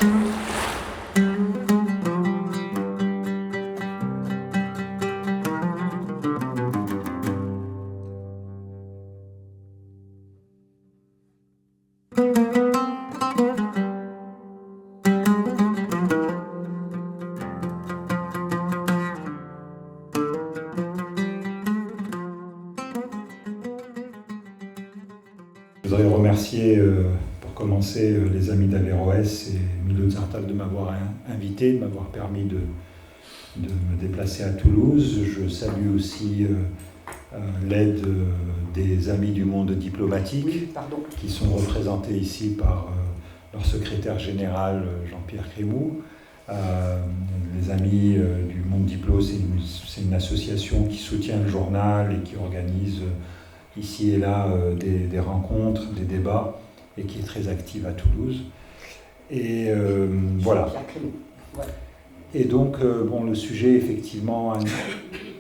Je voudrais remercier pour commencer les amis d'Averroès et Milo Zartal de m'avoir invité, de m'avoir permis de me déplacer à Toulouse. Je salue aussi l'aide des amis du monde diplomatique qui sont représentés ici par leur secrétaire général Jean-Pierre Crémou. Les amis du monde diplo, c'est une association qui soutient le journal et qui organise ici et là des rencontres, des débats, et qui est très active à Toulouse. Et voilà. Et donc, bon, le sujet, effectivement,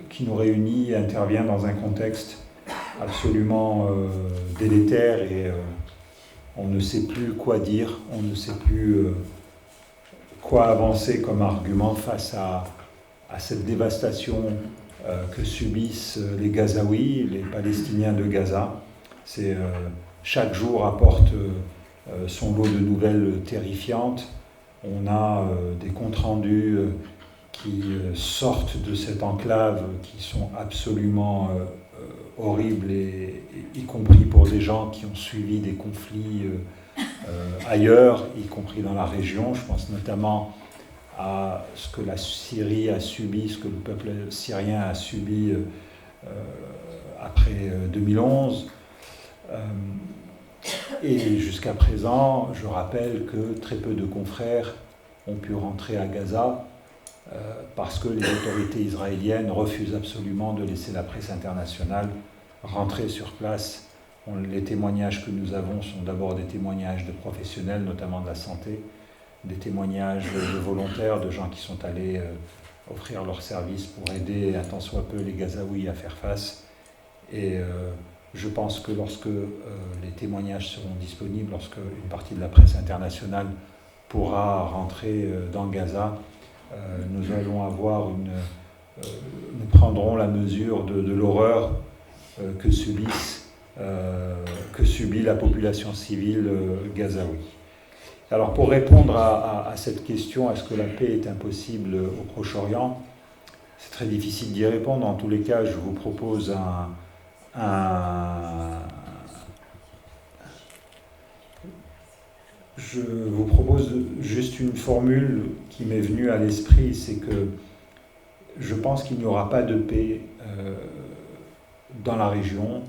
qui nous réunit, intervient dans un contexte absolument délétère, et on ne sait plus quoi dire, on ne sait plus quoi avancer comme argument face à cette dévastation que subissent les Gazaouis, les Palestiniens de Gaza. Chaque jour apporte son lot de nouvelles terrifiantes. On a des comptes rendus qui sortent de cette enclave, qui sont absolument horribles, y compris pour des gens qui ont suivi des conflits ailleurs, y compris dans la région. Je pense notamment à ce que la Syrie a subi, ce que le peuple syrien a subi après 2011. Et jusqu'à présent, je rappelle que très peu de confrères ont pu rentrer à Gaza parce que les autorités israéliennes refusent absolument de laisser la presse internationale rentrer sur place. Les témoignages que nous avons sont d'abord des témoignages de professionnels, notamment de la santé, des témoignages de volontaires, de gens qui sont allés offrir leurs services pour aider un tant soit peu les Gazaouis à faire face. Et je pense que lorsque les témoignages seront disponibles, lorsque une partie de la presse internationale pourra rentrer dans Gaza, nous allons avoir nous prendrons la mesure de l'horreur que subit la population civile gazaoui. Alors pour répondre à cette question, est-ce que la paix est impossible au Proche-Orient? C'est très difficile d'y répondre. En tous les cas, je vous propose je vous propose juste une formule qui m'est venue à l'esprit, c'est que je pense qu'il n'y aura pas de paix dans la région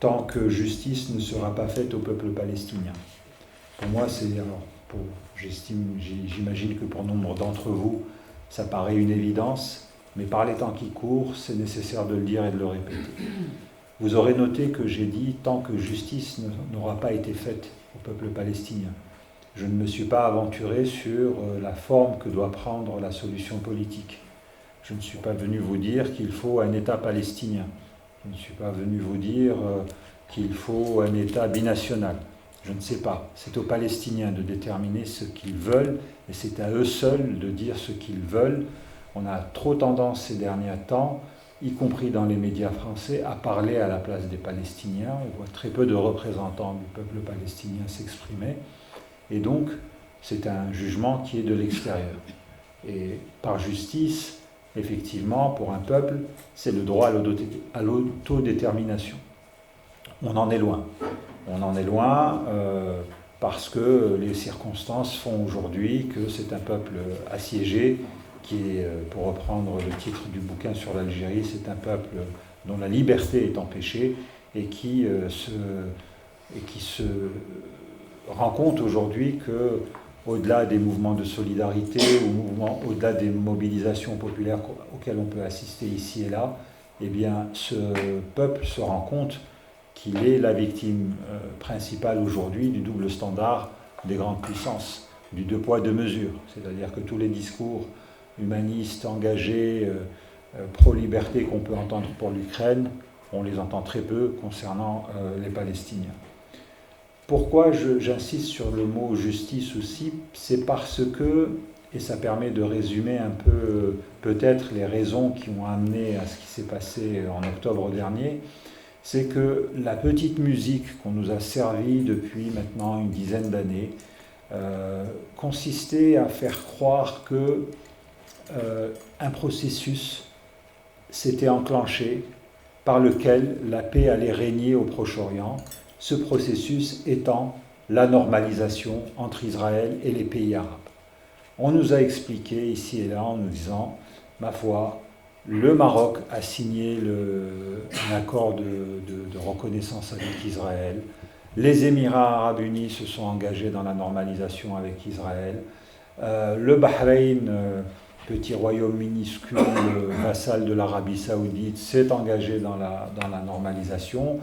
tant que justice ne sera pas faite au peuple palestinien. Pour moi, j'imagine que pour nombre d'entre vous, ça paraît une évidence, mais par les temps qui courent, c'est nécessaire de le dire et de le répéter. Vous aurez noté que j'ai dit tant que justice n'aura pas été faite au peuple palestinien. Je ne me suis pas aventuré sur la forme que doit prendre la solution politique. Je ne suis pas venu vous dire qu'il faut un État palestinien. Je ne suis pas venu vous dire qu'il faut un État binational. Je ne sais pas. C'est aux Palestiniens de déterminer ce qu'ils veulent, et c'est à eux seuls de dire ce qu'ils veulent. On a trop tendance ces derniers temps, y compris dans les médias français, à parler à la place des Palestiniens. On voit très peu de représentants du peuple palestinien s'exprimer. Et donc, c'est un jugement qui est de l'extérieur. Et par justice, effectivement, pour un peuple, c'est le droit à l'autodétermination. On en est loin. On en est loin parce que les circonstances font aujourd'hui que c'est un peuple assiégé qui est, pour reprendre le titre du bouquin sur l'Algérie, c'est un peuple dont la liberté est empêchée et qui se rend compte aujourd'hui que, au-delà des mouvements de solidarité, au-delà des mobilisations populaires auxquelles on peut assister ici et là, eh bien, ce peuple se rend compte qu'il est la victime principale aujourd'hui du double standard des grandes puissances, du deux poids, deux mesures. C'est-à-dire que tous les discours humanistes, engagés, pro-liberté qu'on peut entendre pour l'Ukraine, on les entend très peu concernant les Palestiniens. Pourquoi j'insiste sur le mot justice aussi? C'est parce que, et ça permet de résumer un peu peut-être les raisons qui ont amené à ce qui s'est passé en octobre dernier, c'est que la petite musique qu'on nous a servie depuis maintenant une dizaine d'années consistait à faire croire que un processus s'était enclenché par lequel la paix allait régner au Proche-Orient, ce processus étant la normalisation entre Israël et les pays arabes. On nous a expliqué ici et là en nous disant, ma foi, le Maroc a signé un accord de reconnaissance avec Israël, les Émirats arabes unis se sont engagés dans la normalisation avec Israël, le Bahreïn, petit royaume minuscule, vassal de l'Arabie saoudite, s'est engagé dans la normalisation,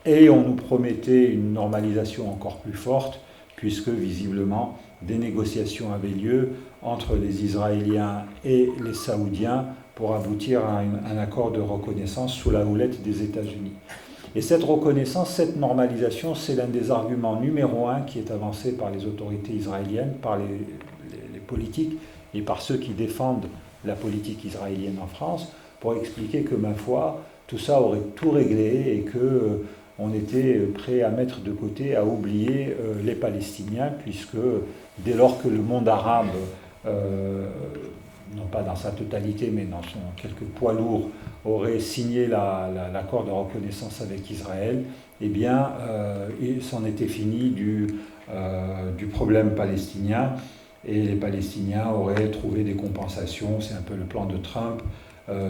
et on nous promettait une normalisation encore plus forte, puisque visiblement des négociations avaient lieu entre les Israéliens et les Saoudiens pour aboutir à un accord de reconnaissance sous la houlette des États-Unis. Et cette reconnaissance, cette normalisation, c'est l'un des arguments numéro un qui est avancé par les autorités israéliennes, par les politiques et par ceux qui défendent la politique israélienne en France, pour expliquer que, ma foi, tout ça aurait tout réglé et que on était prêt à mettre de côté, à oublier les Palestiniens, puisque dès lors que le monde arabe, non pas dans sa totalité, mais dans quelques poids lourds, aurait signé l'accord de reconnaissance avec Israël, eh bien, il s'en était fini du problème palestinien, et les Palestiniens auraient trouvé des compensations, c'est un peu le plan de Trump,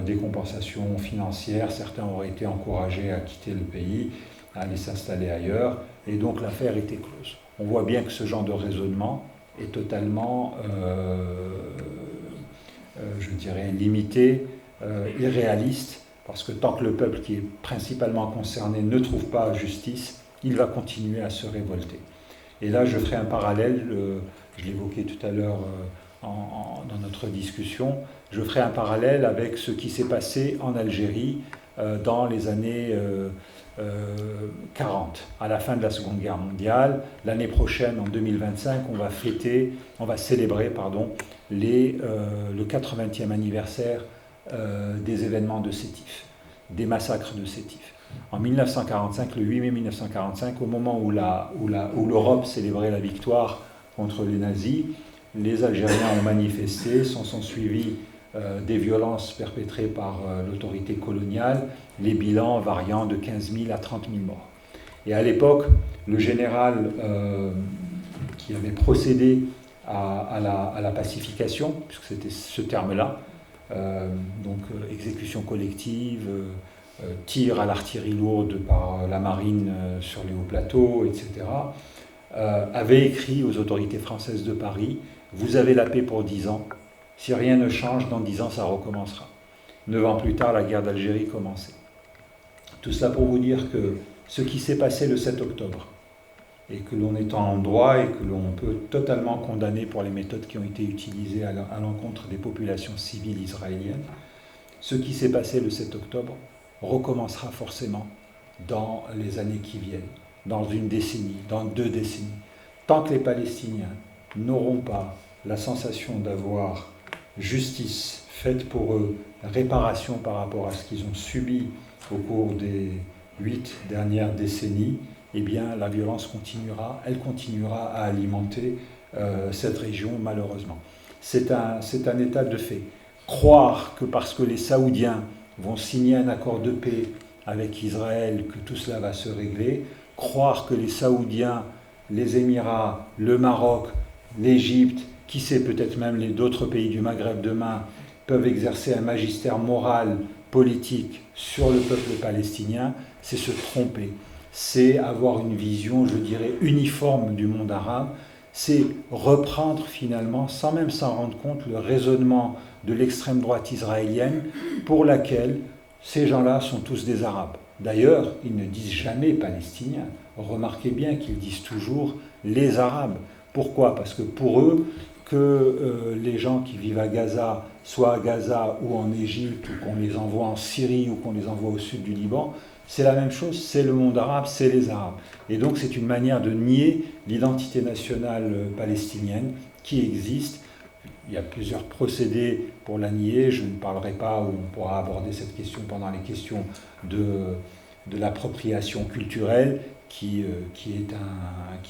des compensations financières, certains auraient été encouragés à quitter le pays, à aller s'installer ailleurs, et donc l'affaire était close. On voit bien que ce genre de raisonnement est totalement, je dirais, limité, irréaliste, parce que tant que le peuple qui est principalement concerné ne trouve pas justice, il va continuer à se révolter. Et là, je ferai un parallèle, je l'évoquais tout à l'heure dans notre discussion, je ferai un parallèle avec ce qui s'est passé en Algérie dans les années 40, à la fin de la Seconde Guerre mondiale. L'année prochaine, en 2025, on va célébrer le 80e anniversaire des événements de Sétif, des massacres de Sétif. En 1945, le 8 mai 1945, au moment où l'Europe célébrait la victoire contre les nazis, les Algériens ont manifesté, sont suivis des violences perpétrées par l'autorité coloniale, les bilans variant de 15 000 à 30 000 morts. Et à l'époque, le général qui avait procédé à la pacification, puisque c'était ce terme-là, donc exécution collective, tir à l'artillerie lourde par la marine sur les hauts plateaux, etc., avait écrit aux autorités françaises de Paris, vous avez la paix pour 10 ans, si rien ne change, dans 10 ans, ça recommencera. 9 ans plus tard, la guerre d'Algérie commençait. Tout cela pour vous dire que ce qui s'est passé le 7 octobre, et que l'on est en droit et que l'on peut totalement condamner pour les méthodes qui ont été utilisées à l'encontre des populations civiles israéliennes, ce qui s'est passé le 7 octobre recommencera forcément dans les années qui viennent, dans une décennie, dans 2 décennies. Tant que les Palestiniens n'auront pas la sensation d'avoir justice faite pour eux, réparation par rapport à ce qu'ils ont subi au cours des 8 dernières décennies, eh bien la violence continuera, elle continuera à alimenter cette région malheureusement. C'est un état de fait. Croire que parce que les Saoudiens vont signer un accord de paix avec Israël, que tout cela va se régler, croire que les Saoudiens, les Émirats, le Maroc, l'Égypte, qui sait peut-être même d'autres pays du Maghreb demain, peuvent exercer un magistère moral, politique sur le peuple palestinien, c'est se tromper. C'est avoir une vision, je dirais, uniforme du monde arabe, c'est reprendre finalement, sans même s'en rendre compte, le raisonnement de l'extrême droite israélienne pour laquelle ces gens-là sont tous des Arabes. D'ailleurs, ils ne disent jamais Palestiniens. Remarquez bien qu'ils disent toujours les Arabes. Pourquoi ? Parce que pour eux, que les gens qui vivent à Gaza, soit à Gaza ou en Égypte, ou qu'on les envoie en Syrie ou qu'on les envoie au sud du Liban, c'est la même chose, c'est le monde arabe, c'est les Arabes. Et donc c'est une manière de nier l'identité nationale palestinienne qui existe. Il y a plusieurs procédés pour la nier, je ne parlerai pas, ou on pourra aborder cette question pendant les questions de l'appropriation culturelle, qui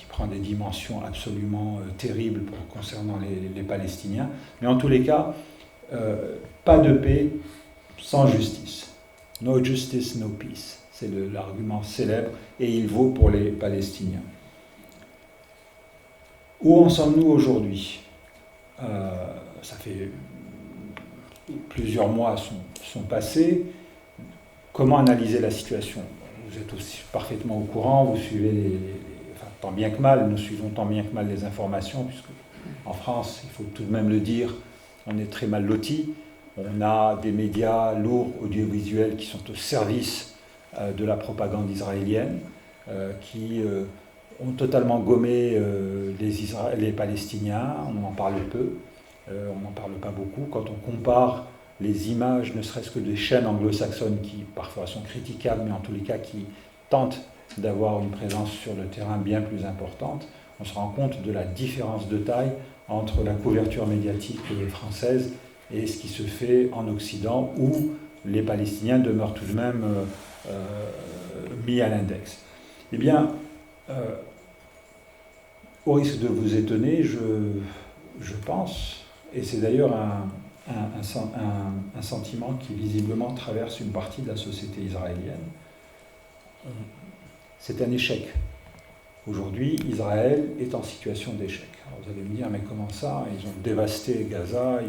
prend des dimensions absolument terribles concernant les Palestiniens. Mais en tous les cas, pas de paix sans justice. No justice, no peace. C'est l'argument célèbre, et il vaut pour les Palestiniens. Où en sommes-nous aujourd'hui ? Ça fait plusieurs mois sont passés. Comment analyser la situation ? Vous êtes aussi parfaitement au courant, vous suivez, tant bien que mal, nous suivons tant bien que mal les informations, puisque en France, il faut tout de même le dire, on est très mal lotis. On a des médias lourds, audiovisuels, qui sont au service de la propagande israélienne, qui ont totalement gommé les Palestiniens. On en parle peu, on n'en parle pas beaucoup. Quand on compare les images, ne serait-ce que des chaînes anglo-saxonnes qui parfois sont critiquables, mais en tous les cas qui tentent d'avoir une présence sur le terrain bien plus importante, on se rend compte de la différence de taille entre la couverture médiatique française et ce qui se fait en Occident, où les Palestiniens demeurent tout de même mis à l'index. Eh bien, au risque de vous étonner, je pense, et c'est d'ailleurs un sentiment qui visiblement traverse une partie de la société israélienne, c'est un échec. Aujourd'hui, Israël est en situation d'échec. Alors vous allez me dire, mais comment ça ? Ils ont dévasté Gaza,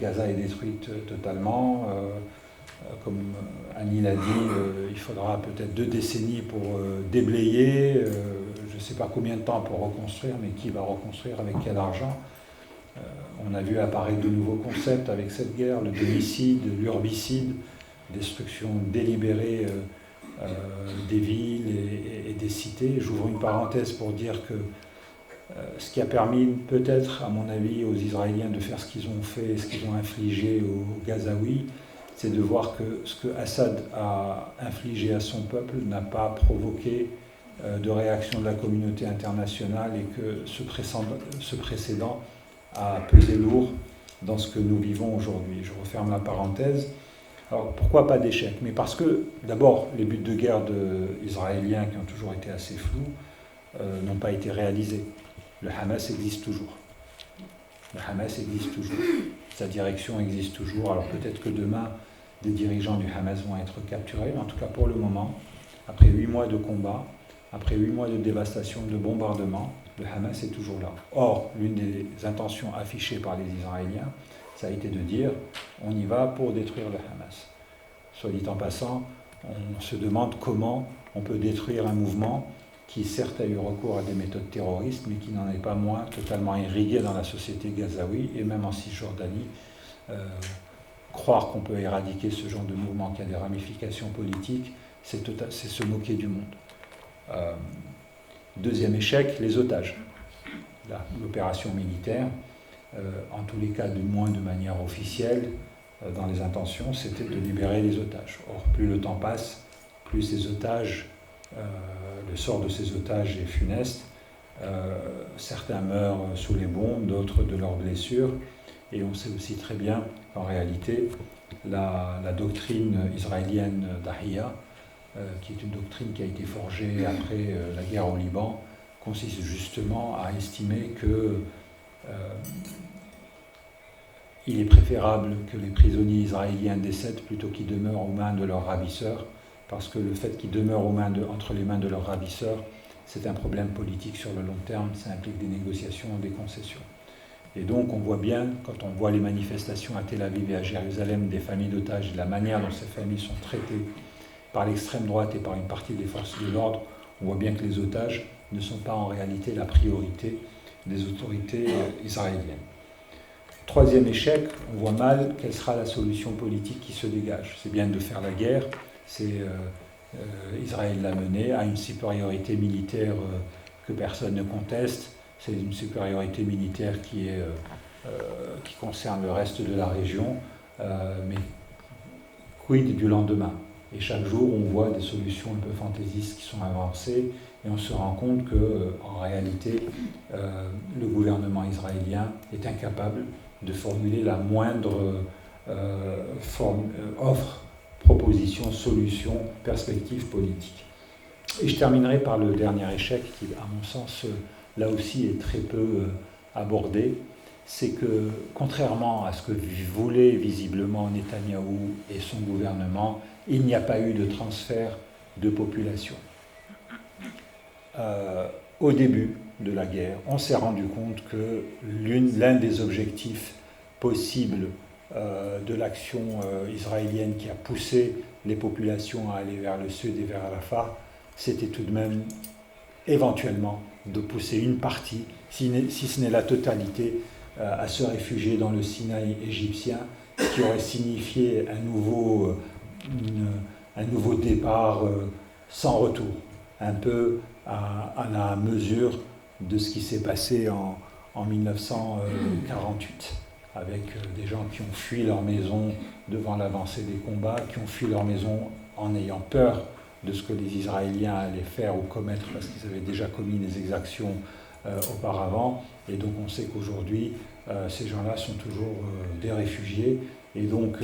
Gaza est détruite totalement. Comme Annie l'a dit, il faudra peut-être 2 décennies pour déblayer, je ne sais pas combien de temps pour reconstruire, mais qui va reconstruire, avec quel argent ? On a vu apparaître de nouveaux concepts avec cette guerre, le domicide, l'urbicide, destruction délibérée des villes et des cités. J'ouvre une parenthèse pour dire que ce qui a permis peut-être, à mon avis, aux Israéliens de faire ce qu'ils ont fait, ce qu'ils ont infligé aux Gazaouis, c'est de voir que ce que Assad a infligé à son peuple n'a pas provoqué de réaction de la communauté internationale, et que ce précédent a pesé lourd dans ce que nous vivons aujourd'hui. Je referme la parenthèse. Alors pourquoi pas d'échec ? Mais parce que, d'abord, les buts de guerre israéliens, qui ont toujours été assez flous, n'ont pas été réalisés. Le Hamas existe toujours. Le Hamas existe toujours. Sa direction existe toujours. Alors peut-être que demain, des dirigeants du Hamas vont être capturés, mais en tout cas pour le moment, après 8 mois de combat, après 8 mois de dévastation, de bombardement, le Hamas est toujours là. Or, l'une des intentions affichées par les Israéliens, ça a été de dire on y va pour détruire le Hamas. Soit dit en passant, on se demande comment on peut détruire un mouvement qui certes a eu recours à des méthodes terroristes, mais qui n'en est pas moins totalement irrigué dans la société gazaoui et même en Cisjordanie. Croire qu'on peut éradiquer ce genre de mouvement qui a des ramifications politiques, c'est se moquer du monde. Deuxième échec, les otages. L'opération militaire, en tous les cas, du moins de manière officielle, dans les intentions, c'était de libérer les otages. Or, plus le temps passe, plus ces otages, le sort de ces otages est funeste. Certains meurent sous les bombes, d'autres de leurs blessures. Et on sait aussi très bien qu'en réalité, la doctrine israélienne d'Ahia, qui est une doctrine qui a été forgée après la guerre au Liban, consiste justement à estimer que il est préférable que les prisonniers israéliens décèdent plutôt qu'ils demeurent aux mains de leurs ravisseurs, parce que le fait qu'ils demeurent entre les mains de leurs ravisseurs, c'est un problème politique sur le long terme, ça implique des négociations, des concessions. Et donc on voit bien, quand on voit les manifestations à Tel Aviv et à Jérusalem des familles d'otages, et la manière dont ces familles sont traitées par l'extrême droite et par une partie des forces de l'ordre, on voit bien que les otages ne sont pas en réalité la priorité des autorités israéliennes. Troisième échec, on voit mal quelle sera la solution politique qui se dégage. C'est bien de faire la guerre, Israël l'a menée à une supériorité militaire que personne ne conteste. C'est une supériorité militaire qui concerne le reste de la région, mais quid du lendemain ? Et chaque jour, on voit des solutions un peu fantaisistes qui sont avancées, et on se rend compte qu'en réalité, le gouvernement israélien est incapable de formuler la moindre offre, proposition, solution, perspective politique. Et je terminerai par le dernier échec qui, à mon sens, là aussi est très peu abordé. C'est que, contrairement à ce que voulait visiblement Netanyahou et son gouvernement, il n'y a pas eu de transfert de population. Au début de la guerre, on s'est rendu compte que l'un des objectifs possibles de l'action israélienne qui a poussé les populations à aller vers le sud et vers Rafah, c'était tout de même éventuellement de pousser une partie, si ce n'est la totalité, à se réfugier dans le Sinaï égyptien, qui aurait signifié un nouveau départ sans retour, un peu à la mesure de ce qui s'est passé en 1948, avec des gens qui ont fui leur maison devant l'avancée des combats, qui ont fui leur maison en ayant peur de ce que les Israéliens allaient faire ou commettre parce qu'ils avaient déjà commis des exactions auparavant. Et donc on sait qu'aujourd'hui, ces gens-là sont toujours des réfugiés. Et donc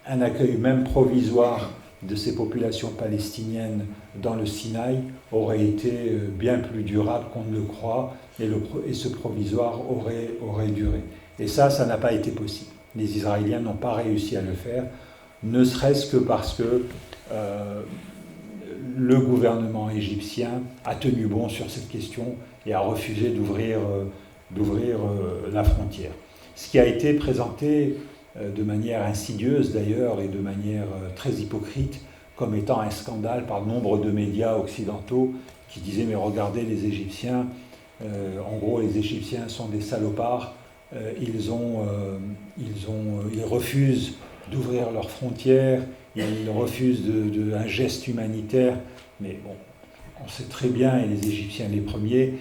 un accueil même provisoire de ces populations palestiniennes dans le Sinaï aurait été bien plus durable qu'on ne le croit, et ce provisoire aurait duré. Et ça n'a pas été possible. Les Israéliens n'ont pas réussi à le faire, ne serait-ce que parce que le gouvernement égyptien a tenu bon sur cette question et a refusé d'ouvrir la frontière. Ce qui a été présenté de manière insidieuse d'ailleurs et de manière très hypocrite comme étant un scandale par nombre de médias occidentaux qui disaient mais regardez les Égyptiens, en gros les Égyptiens sont des salopards, ils refusent d'ouvrir leurs frontières, ils refusent un geste humanitaire, mais bon, on sait très bien, et les Égyptiens les premiers,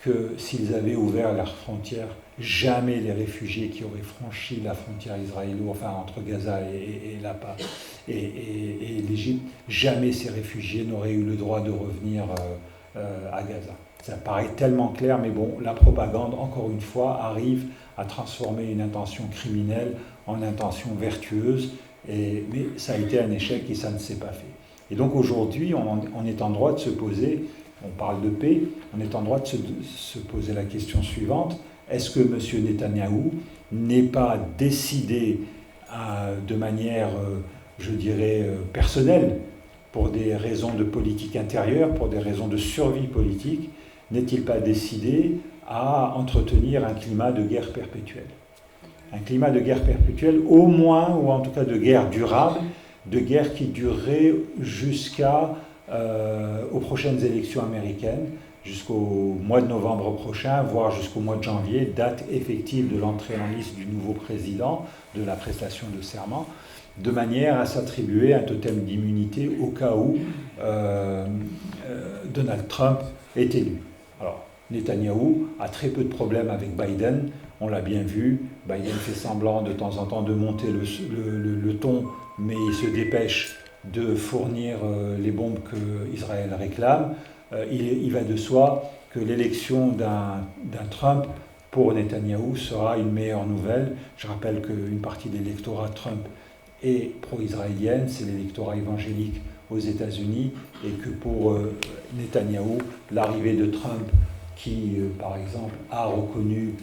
que s'ils avaient ouvert leurs frontières, jamais les réfugiés qui auraient franchi la frontière entre Gaza et l'Égypte, jamais ces réfugiés n'auraient eu le droit de revenir à Gaza. Ça paraît tellement clair, mais bon, la propagande, encore une fois, arrive à transformer une intention criminelle en intention vertueuse, mais ça a été un échec et ça ne s'est pas fait. Et donc aujourd'hui, on est en droit de se poser, on parle de paix, on est en droit de se poser la question suivante: est-ce que M. Netanyahou n'est pas décidé de manière, je dirais, personnelle, pour des raisons de politique intérieure, pour des raisons de survie politique, n'est-il pas décidé à entretenir un climat de guerre perpétuelle? Un climat de guerre perpétuelle, au moins, ou en tout cas de guerre durable, de guerre qui durerait aux prochaines élections américaines, jusqu'au mois de novembre prochain, voire jusqu'au mois de janvier, date effective de l'entrée en liste du nouveau président, de la prestation de serment, de manière à s'attribuer un totem d'immunité au cas où Donald Trump est élu. Alors, Netanyahou a très peu de problèmes avec Biden, on l'a bien vu. Biden fait semblant de temps en temps de monter le ton, mais il se dépêche de fournir les bombes qu'Israël réclame. Il va de soi que l'élection d'un Trump pour Netanyahou sera une meilleure nouvelle. Je rappelle qu'une partie de l'électorat Trump est pro-israélienne, c'est l'électorat évangélique aux États-Unis, et que pour Netanyahou, l'arrivée de Trump, qui par exemple a reconnu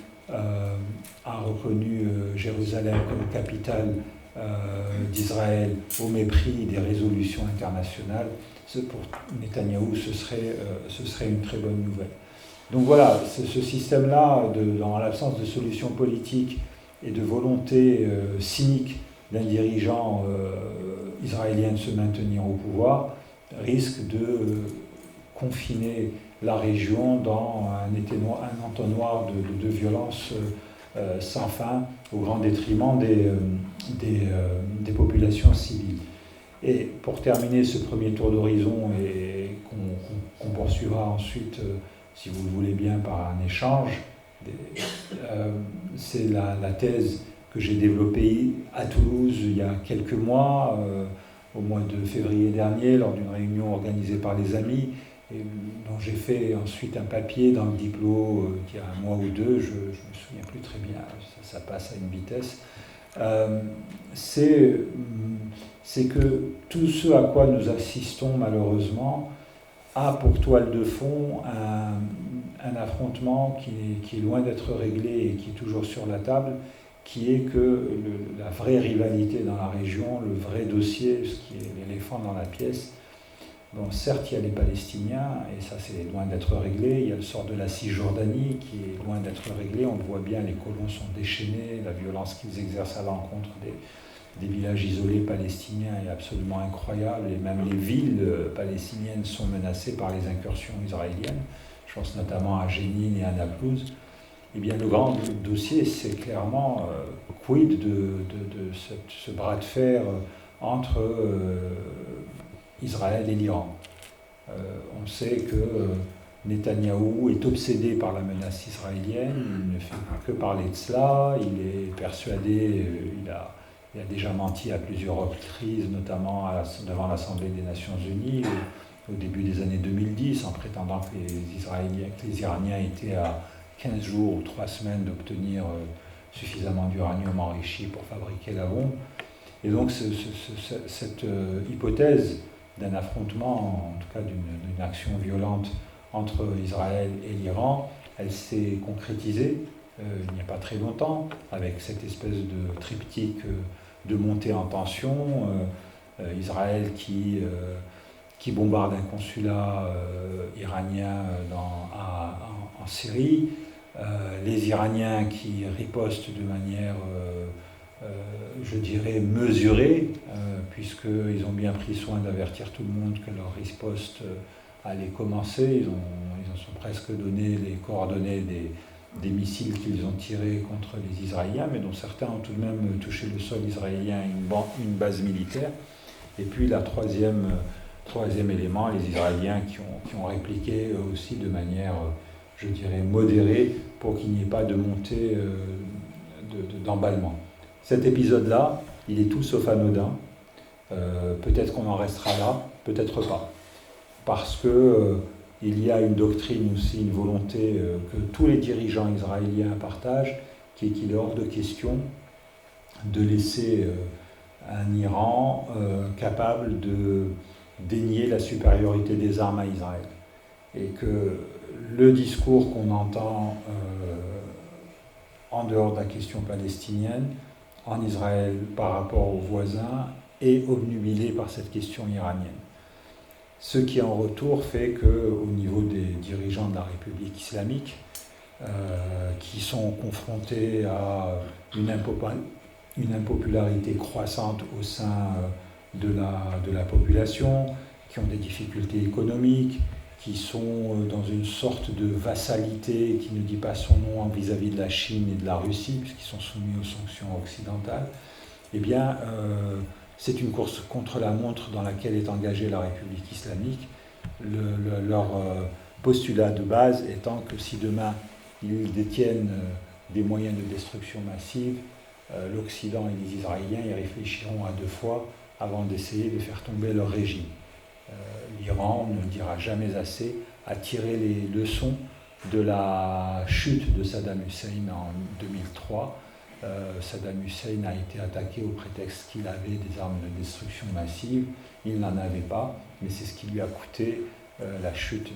Jérusalem comme capitale d'Israël au mépris des résolutions internationales, pour Netanyahou, ce serait une très bonne nouvelle. Donc voilà, ce système-là, dans l'absence de solution politique et de volonté cynique d'un dirigeant israélien de se maintenir au pouvoir, risque de confiner la région dans un entonnoir de violence sans fin, au grand détriment des populations civiles. Et pour terminer ce premier tour d'horizon, et qu'on poursuivra ensuite, si vous le voulez bien, par un échange, c'est la thèse que j'ai développée à Toulouse il y a quelques mois, au mois de février dernier, lors d'une réunion organisée par les amis, et dont j'ai fait ensuite un papier dans le Diplo il y a un mois ou deux, je ne me souviens plus très bien, ça passe à une vitesse. C'est que tout ce à quoi nous assistons malheureusement a pour toile de fond un affrontement qui est loin d'être réglé et qui est toujours sur la table, qui est que la vraie rivalité dans la région, le vrai dossier, ce qui est l'éléphant dans la pièce. Bon, certes, il y a les Palestiniens, et ça c'est loin d'être réglé. Il y a le sort de la Cisjordanie qui est loin d'être réglé. On le voit bien, les colons sont déchaînés, la violence qu'ils exercent à l'encontre des villages isolés palestiniens est absolument incroyable, et même les villes palestiniennes sont menacées par les incursions israéliennes. Je pense notamment à Jénine et à Naplouse. Eh bien, le grand dossier, c'est clairement quid de ce bras de fer entre Israël et l'Iran. On sait que Netanyahou est obsédé par la menace israélienne, il ne fait que parler de cela, il est persuadé, il a déjà menti à plusieurs reprises, notamment devant l'Assemblée des Nations Unies, au début des années 2010, en prétendant que les Iraniens étaient à 15 jours ou 3 semaines d'obtenir suffisamment d'uranium enrichi pour fabriquer la bombe. Et donc cette hypothèse d'un affrontement, en tout cas d'une action violente entre Israël et l'Iran, elle s'est concrétisée il n'y a pas très longtemps, avec cette espèce de triptyque de montée en tension, Israël qui bombarde un consulat iranien en Syrie, les Iraniens qui ripostent de manière, je dirais, mesurée, puisqu'ils ont bien pris soin d'avertir tout le monde que leur riposte allait commencer. Ils en sont presque donné les coordonnées des missiles qu'ils ont tirés contre les Israéliens, mais dont certains ont tout de même touché le sol israélien, une base militaire. Et puis la troisième élément, les Israéliens qui ont répliqué aussi de manière, je dirais, modérée, pour qu'il n'y ait pas de montée d'emballement. Cet épisode-là, il est tout sauf anodin. Peut-être qu'on en restera là, peut-être pas. Parce que il y a une doctrine aussi, une volonté que tous les dirigeants israéliens partagent, qui est qu'il est hors de question de laisser un Iran capable de dénier la supériorité des armes à Israël. Et que le discours qu'on entend en dehors de la question palestinienne, en Israël par rapport aux voisins, est obnubilé par cette question iranienne. Ce qui en retour fait qu'au niveau des dirigeants de la République islamique, qui sont confrontés à une impopularité croissante au sein de la population, qui ont des difficultés économiques, qui sont dans une sorte de vassalité qui ne dit pas son nom vis-à-vis de la Chine et de la Russie, puisqu'ils sont soumis aux sanctions occidentales, eh bien, c'est une course contre la montre dans laquelle est engagée la République islamique. Leur postulat de base étant que si demain ils détiennent des moyens de destruction massive, l'Occident et les Israéliens y réfléchiront à 2 fois avant d'essayer de faire tomber leur régime. L'Iran, on ne le dira jamais assez, a tiré les leçons de la chute de Saddam Hussein en 2003. Saddam Hussein a été attaqué au prétexte qu'il avait des armes de destruction massive. Il n'en avait pas, mais c'est ce qui lui a coûté la chute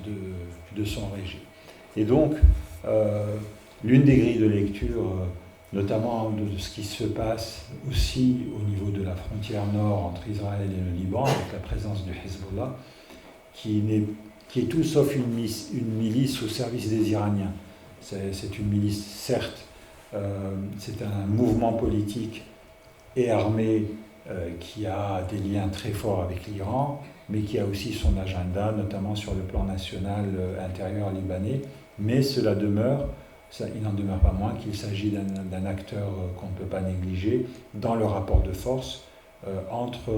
de son régime. Et donc, l'une des grilles de lecture, notamment de ce qui se passe aussi au niveau de la frontière nord entre Israël et le Liban, avec la présence du Hezbollah, qui est tout sauf une milice au service des Iraniens. C'est une milice, certes, c'est un mouvement politique et armé qui a des liens très forts avec l'Iran, mais qui a aussi son agenda, notamment sur le plan national intérieur libanais. Mais cela demeure, il n'en demeure pas moins qu'il s'agit d'un acteur qu'on ne peut pas négliger dans le rapport de force entre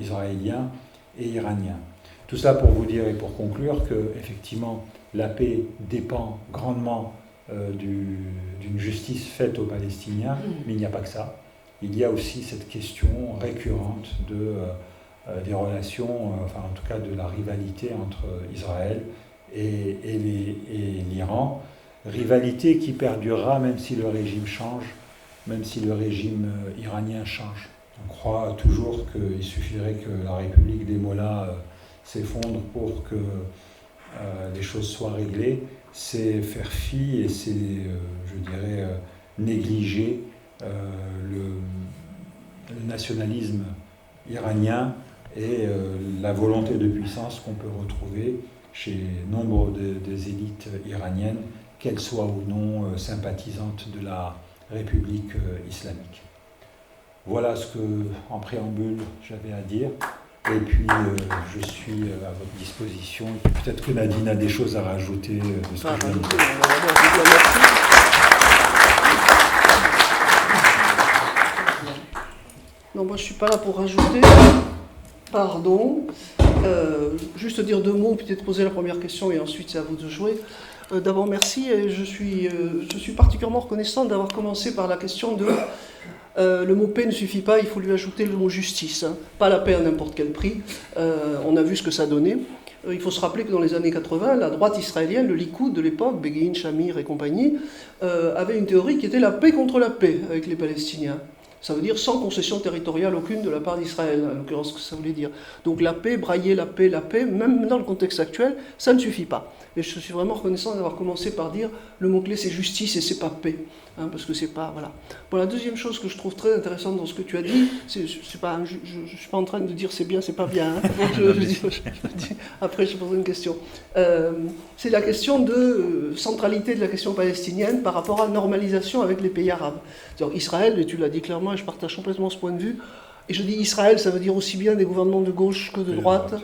Israéliens et Iraniens. Tout ça pour vous dire et pour conclure que, effectivement, la paix dépend grandement d'une justice faite aux Palestiniens, mais il n'y a pas que ça. il y a aussi cette question récurrente des relations, enfin en tout cas de la rivalité entre Israël et l'Iran. Rivalité qui perdurera même si le régime change, même si le régime iranien change. On croit toujours qu'il suffirait que la République des Mollahs s'effondre pour que les choses soient réglées. C'est faire fi et c'est, je dirais, négliger le nationalisme iranien et la volonté de puissance qu'on peut retrouver chez nombre des élites iraniennes, qu'elles soient ou non sympathisantes de la République islamique. Voilà ce que, en préambule, j'avais à dire. Et puis, je suis à votre disposition. Et peut-être que Nadine a des choses à rajouter de ce que je viens de dire. Non, moi je ne suis pas là pour rajouter. Pardon. Juste dire deux mots, peut-être poser la première question et ensuite c'est à vous de jouer. D'abord, merci. Et je suis particulièrement reconnaissant d'avoir commencé par la question de le mot paix ne suffit pas, il faut lui ajouter le mot justice. Hein. Pas la paix à n'importe quel prix. On a vu ce que ça donnait. Il faut se rappeler que dans les années 80, la droite israélienne, le Likoud de l'époque, Begin, Shamir et compagnie, avait une théorie qui était la paix contre la paix avec les Palestiniens. Ça veut dire sans concession territoriale aucune de la part d'Israël, en l'occurrence ce que ça voulait dire. Donc la paix, brailler la paix, même dans le contexte actuel, ça ne suffit pas. Et je suis vraiment reconnaissant d'avoir commencé par dire le mot-clé c'est justice et c'est pas paix. Hein, parce que c'est pas. Voilà. Bon, la deuxième chose que je trouve très intéressante dans ce que tu as dit, je ne suis pas en train de dire c'est bien, c'est pas bien. Hein, après je poserai une question. C'est la question de centralité de la question palestinienne par rapport à normalisation avec les pays arabes. C'est-à-dire Israël, et tu l'as dit clairement, et je partage complètement ce point de vue, et je dis Israël, ça veut dire aussi bien des gouvernements de gauche que de droite,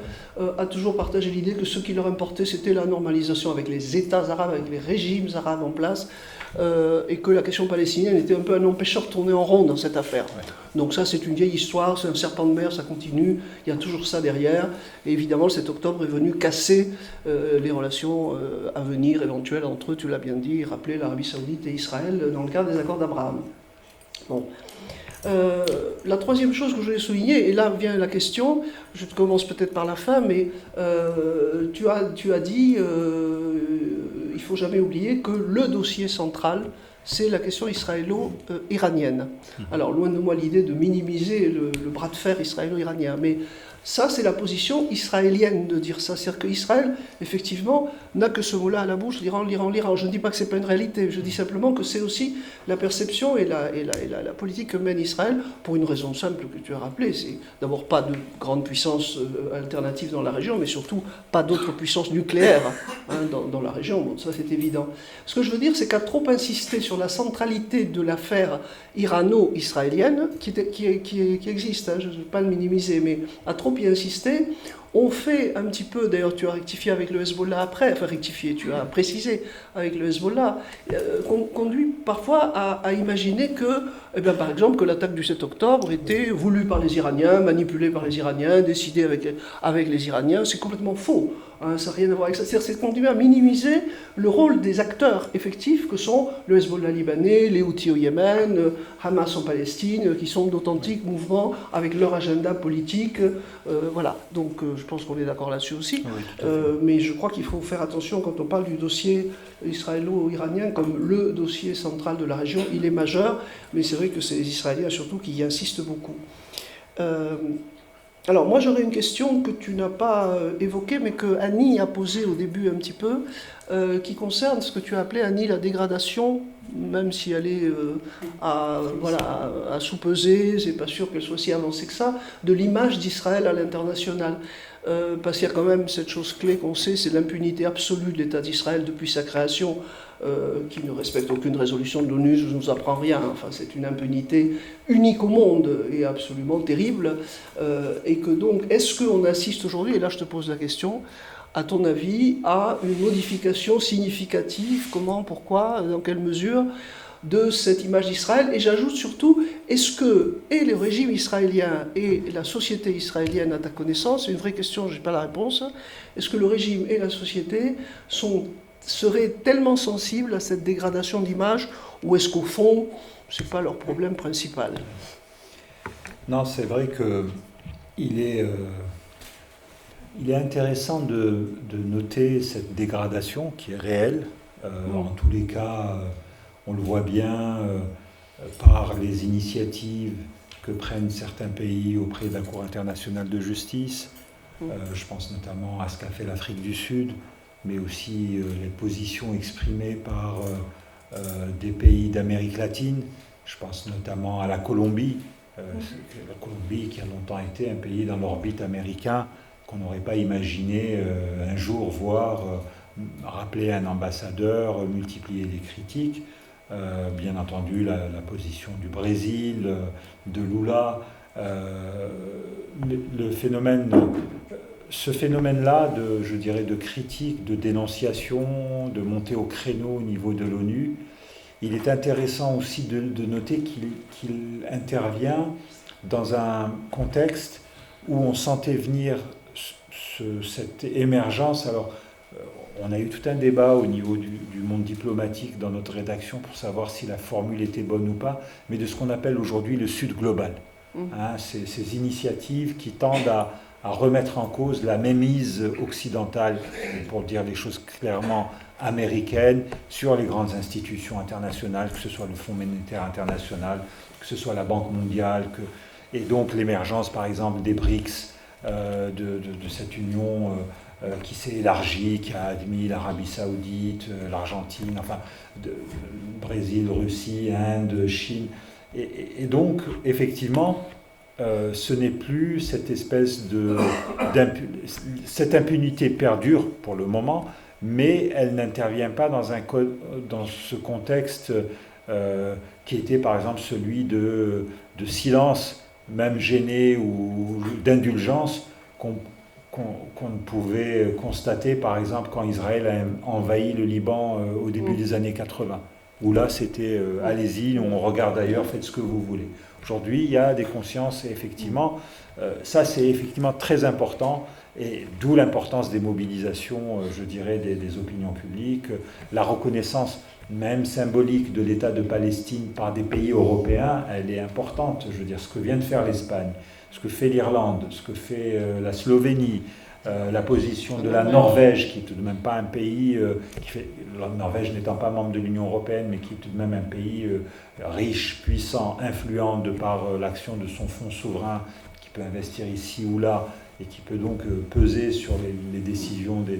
a toujours partagé l'idée que ce qui leur importait, c'était la normalisation avec les États arabes, avec les régimes arabes en place, et que la question palestinienne était un peu un empêcheur de tourner en rond dans cette affaire. Ouais. Donc ça, c'est une vieille histoire, c'est un serpent de mer, ça continue, il y a toujours ça derrière, et évidemment, le 7 octobre est venu casser les relations à venir, éventuelles entre eux, tu l'as bien dit, rappeler l'Arabie Saoudite et Israël dans le cadre des accords d'Abraham. Bon. La troisième chose que je voulais souligner, et là vient la question, je commence peut-être par la fin, mais tu as dit, il ne faut jamais oublier que le dossier central, c'est la question israélo-iranienne. Alors loin de moi l'idée de minimiser le bras de fer israélo-iranien, mais ça, c'est la position israélienne de dire ça. C'est-à-dire qu'Israël, effectivement, n'a que ce mot-là à la bouche, l'Iran, l'Iran, l'Iran. Je ne dis pas que ce n'est pas une réalité, je dis simplement que c'est aussi la perception et la politique que mène Israël, pour une raison simple que tu as rappelée. C'est d'abord pas de grande puissance alternative dans la région, mais surtout pas d'autres puissances nucléaires dans la région. Bon, ça, c'est évident. Ce que je veux dire, c'est qu'à trop insister sur la centralité de l'affaire irano-israélienne, qui existe, je ne veux pas le minimiser, mais à trop y insister, on fait un petit peu, d'ailleurs tu as rectifié avec le Hezbollah après, enfin rectifié, tu as précisé avec le Hezbollah, conduit parfois à imaginer que, eh bien, par exemple, que l'attaque du 7 octobre était voulue par les Iraniens, manipulée par les Iraniens, décidée avec les Iraniens. C'est complètement faux. Hein, ça n'a rien à voir avec ça. C'est conduit à minimiser le rôle des acteurs effectifs que sont le Hezbollah libanais, les Houthis au Yémen, Hamas en Palestine, qui sont d'authentiques mouvements avec leur agenda politique. Voilà. Donc je pense qu'on est d'accord là-dessus aussi. Oui, mais je crois qu'il faut faire attention quand on parle du dossier israélo-iranien comme le dossier central de la région. Il est majeur, mais c'est vrai que c'est les Israéliens surtout qui y insistent beaucoup. Alors moi j'aurais une question que tu n'as pas évoquée, mais que Annie a posée au début un petit peu, qui concerne ce que tu as appelé, Annie, la dégradation, même si elle est à sous-peser, c'est pas sûr qu'elle soit si avancée que ça, de l'image d'Israël à l'international. Parce qu'il y a quand même cette chose clé qu'on sait, c'est l'impunité absolue de l'État d'Israël depuis sa création, qui ne respecte aucune résolution de l'ONU, je ne nous apprends rien. Enfin, c'est une impunité unique au monde et absolument terrible. Et que donc, est-ce qu'on assiste aujourd'hui, et là je te pose la question, à ton avis, à une modification significative, comment, pourquoi, dans quelle mesure, de cette image d'Israël? Et j'ajoute surtout, est-ce que, et le régime israélien et la société israélienne, à ta connaissance, c'est une vraie question, je n'ai pas la réponse, est-ce que le régime et la société seraient tellement sensibles à cette dégradation d'image, ou est-ce qu'au fond, ce n'est pas leur problème principal? Non, c'est vrai que il est, intéressant de noter cette dégradation qui est réelle. En tous les cas, on le voit bien par les initiatives que prennent certains pays auprès de la Cour internationale de justice. Je pense notamment à ce qu'a fait l'Afrique du Sud, mais aussi les positions exprimées par des pays d'Amérique latine. Je pense notamment à la Colombie, la Colombie qui a longtemps été un pays dans l'orbite américain qu'on n'aurait pas imaginé un jour voir rappeler un ambassadeur, multiplier les critiques. Bien entendu, la position du Brésil, de Lula. Ce phénomène-là, je dirais, de critique, de dénonciation, de montée au créneau au niveau de l'ONU, il est intéressant aussi de noter qu'il intervient dans un contexte où on sentait venir cette émergence. Alors, on a eu tout un débat au niveau du monde diplomatique dans notre rédaction pour savoir si la formule était bonne ou pas, mais de ce qu'on appelle aujourd'hui le Sud global. Ces initiatives qui tendent à remettre en cause la mainmise occidentale, pour dire les choses clairement, américaine, sur les grandes institutions internationales, que ce soit le Fonds monétaire international, que ce soit la Banque mondiale, et donc l'émergence par exemple des BRICS, de cette union qui s'est élargie, qui a admis l'Arabie Saoudite, l'Argentine, enfin, Brésil, Russie, Inde, Chine. Et donc, effectivement, ce n'est plus cette espèce cette impunité perdure pour le moment, mais elle n'intervient pas dans ce contexte qui était par exemple celui de silence, même gêné, ou d'indulgence qu'on ne pouvait constater par exemple quand Israël a envahi le Liban au début des années 80, où là c'était allez-y, on regarde ailleurs, faites ce que vous voulez. Aujourd'hui, il y a des consciences, et effectivement, ça c'est effectivement très important, et d'où l'importance des mobilisations, je dirais, des opinions publiques, la reconnaissance même symbolique de l'État de Palestine par des pays européens, elle est importante. Je veux dire, ce que vient de faire l'Espagne, ce que fait l'Irlande, ce que fait la Slovénie, la position de la Norvège, qui est tout de même pas un pays, la Norvège n'étant pas membre de l'Union européenne, mais qui est tout de même un pays riche, puissant, influent de par l'action de son fonds souverain, qui peut investir ici ou là, et qui peut donc peser sur les décisions des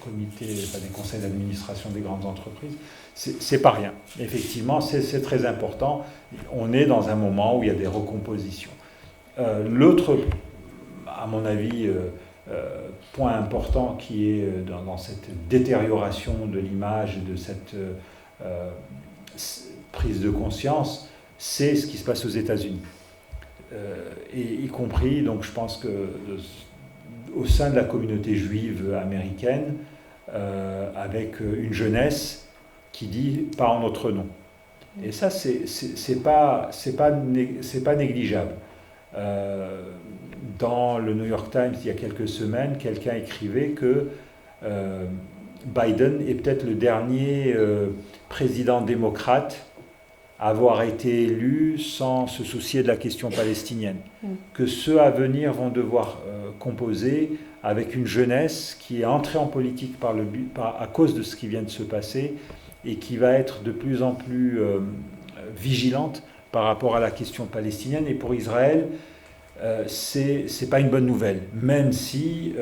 comités, enfin des conseils d'administration des grandes entreprises, c'est pas rien. Effectivement, c'est très important. On est dans un moment où il y a des recompositions. L'autre, à mon avis, point important qui est dans cette détérioration de l'image et de cette prise de conscience, c'est ce qui se passe aux États-Unis. Et y compris, donc je pense que au sein de la communauté juive américaine, avec une jeunesse qui dit « pas en notre nom ». Et ça, c'est pas négligeable. Dans le New York Times, il y a quelques semaines, quelqu'un écrivait que Biden est peut-être le dernier président démocrate à avoir été élu sans se soucier de la question palestinienne. Que ceux à venir vont devoir composer avec une jeunesse qui est entrée en politique à cause de ce qui vient de se passer et qui va être de plus en plus vigilante par rapport à la question palestinienne. Et pour Israël, c'est pas une bonne nouvelle, même si,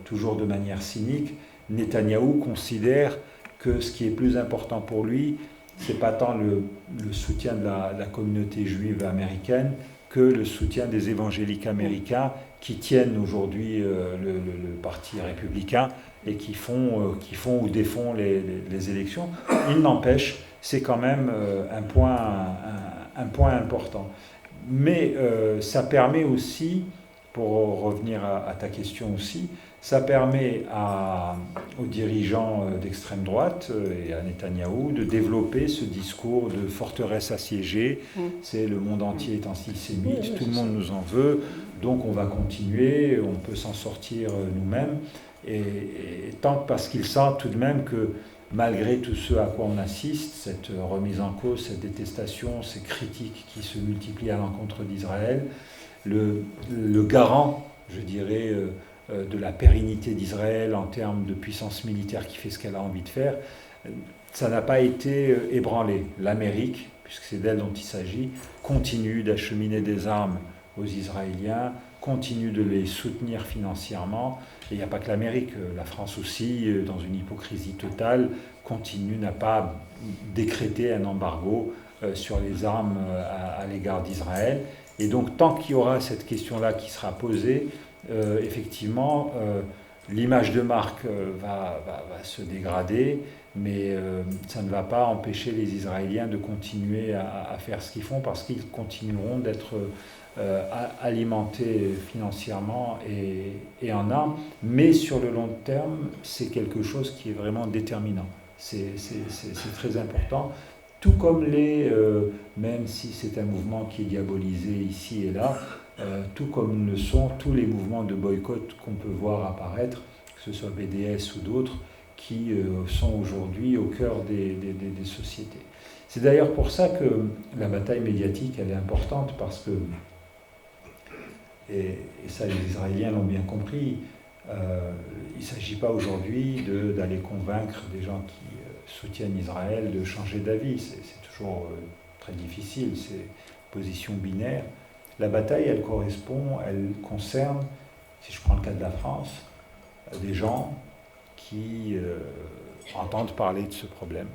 toujours de manière cynique, Netanyahou considère que ce qui est plus important pour lui, c'est pas tant le soutien de la communauté juive américaine que le soutien des évangéliques américains qui tiennent aujourd'hui le parti républicain et qui font ou défont les élections. Il n'empêche, c'est quand même un point important. Mais ça permet aussi, pour revenir à ta question aussi, ça permet aux dirigeants d'extrême droite et à Netanyahou de développer ce discours de forteresse assiégée. C'est le monde entier est antisémite, tout le monde nous en veut, donc on va continuer, on peut s'en sortir nous-mêmes. Et tant parce qu'ils sentent tout de même que malgré tout ce à quoi on assiste, cette remise en cause, cette détestation, ces critiques qui se multiplient à l'encontre d'Israël, le garant, je dirais, de la pérennité d'Israël en termes de puissance militaire qui fait ce qu'elle a envie de faire, ça n'a pas été ébranlé. L'Amérique, puisque c'est d'elle dont il s'agit, continue d'acheminer des armes aux Israéliens, continue de les soutenir financièrement. Et il n'y a pas que l'Amérique, la France aussi, dans une hypocrisie totale, n'a pas décrété un embargo sur les armes à l'égard d'Israël. Et donc, tant qu'il y aura cette question-là qui sera posée, effectivement, l'image de marque va se dégrader, mais ça ne va pas empêcher les Israéliens de continuer à faire ce qu'ils font, parce qu'ils continueront d'être alimentés financièrement et en armes. Mais sur le long terme, c'est quelque chose qui est vraiment déterminant. C'est très important. Tout comme même si c'est un mouvement qui est diabolisé ici et là, tout comme le sont tous les mouvements de boycott qu'on peut voir apparaître, que ce soit BDS ou d'autres, qui sont aujourd'hui au cœur des sociétés. C'est d'ailleurs pour ça que la bataille médiatique, elle est importante, parce que, et ça les Israéliens l'ont bien compris, il ne s'agit pas aujourd'hui d'aller convaincre des gens qui soutiennent Israël de changer d'avis. C'est toujours très difficile, c'est une position binaire. La bataille, elle concerne, si je prends le cas de la France, des gens qui entendent parler de ce problème,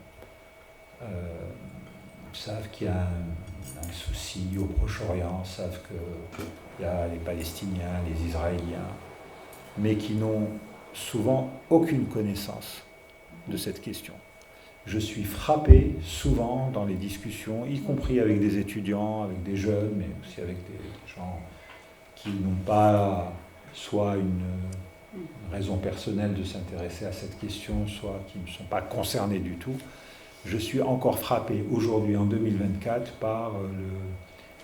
savent qu'il y a un souci au Proche-Orient, savent qu'il y a les Palestiniens, les Israéliens, mais qui n'ont souvent aucune connaissance de cette question. Je suis frappé souvent dans les discussions, y compris avec des étudiants, avec des jeunes, mais aussi avec des gens qui n'ont pas soit une raison personnelle de s'intéresser à cette question, soit qui ne sont pas concernés du tout. Je suis encore frappé aujourd'hui, en 2024, par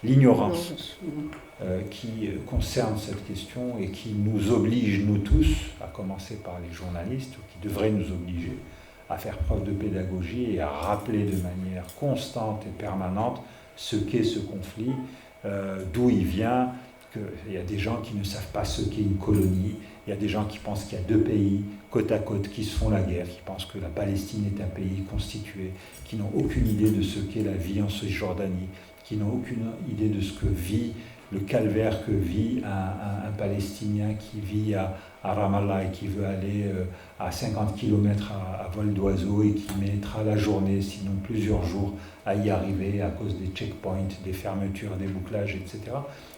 l'ignorance qui concerne cette question et qui nous oblige, nous tous, à commencer par les journalistes, ou qui devraient nous obliger à faire preuve de pédagogie et à rappeler de manière constante et permanente ce qu'est ce conflit, d'où il vient, qu'il y a des gens qui ne savent pas ce qu'est une colonie, il y a des gens qui pensent qu'il y a deux pays côte à côte qui se font la guerre, qui pensent que la Palestine est un pays constitué, qui n'ont aucune idée de ce qu'est la vie en Cisjordanie, qui n'ont aucune idée de ce que vit, le calvaire que vit un Palestinien qui vit à Ramallah et qui veut aller à 50 km à vol d'oiseau et qui mettra la journée, sinon plusieurs jours, à y arriver à cause des checkpoints, des fermetures, des bouclages, etc.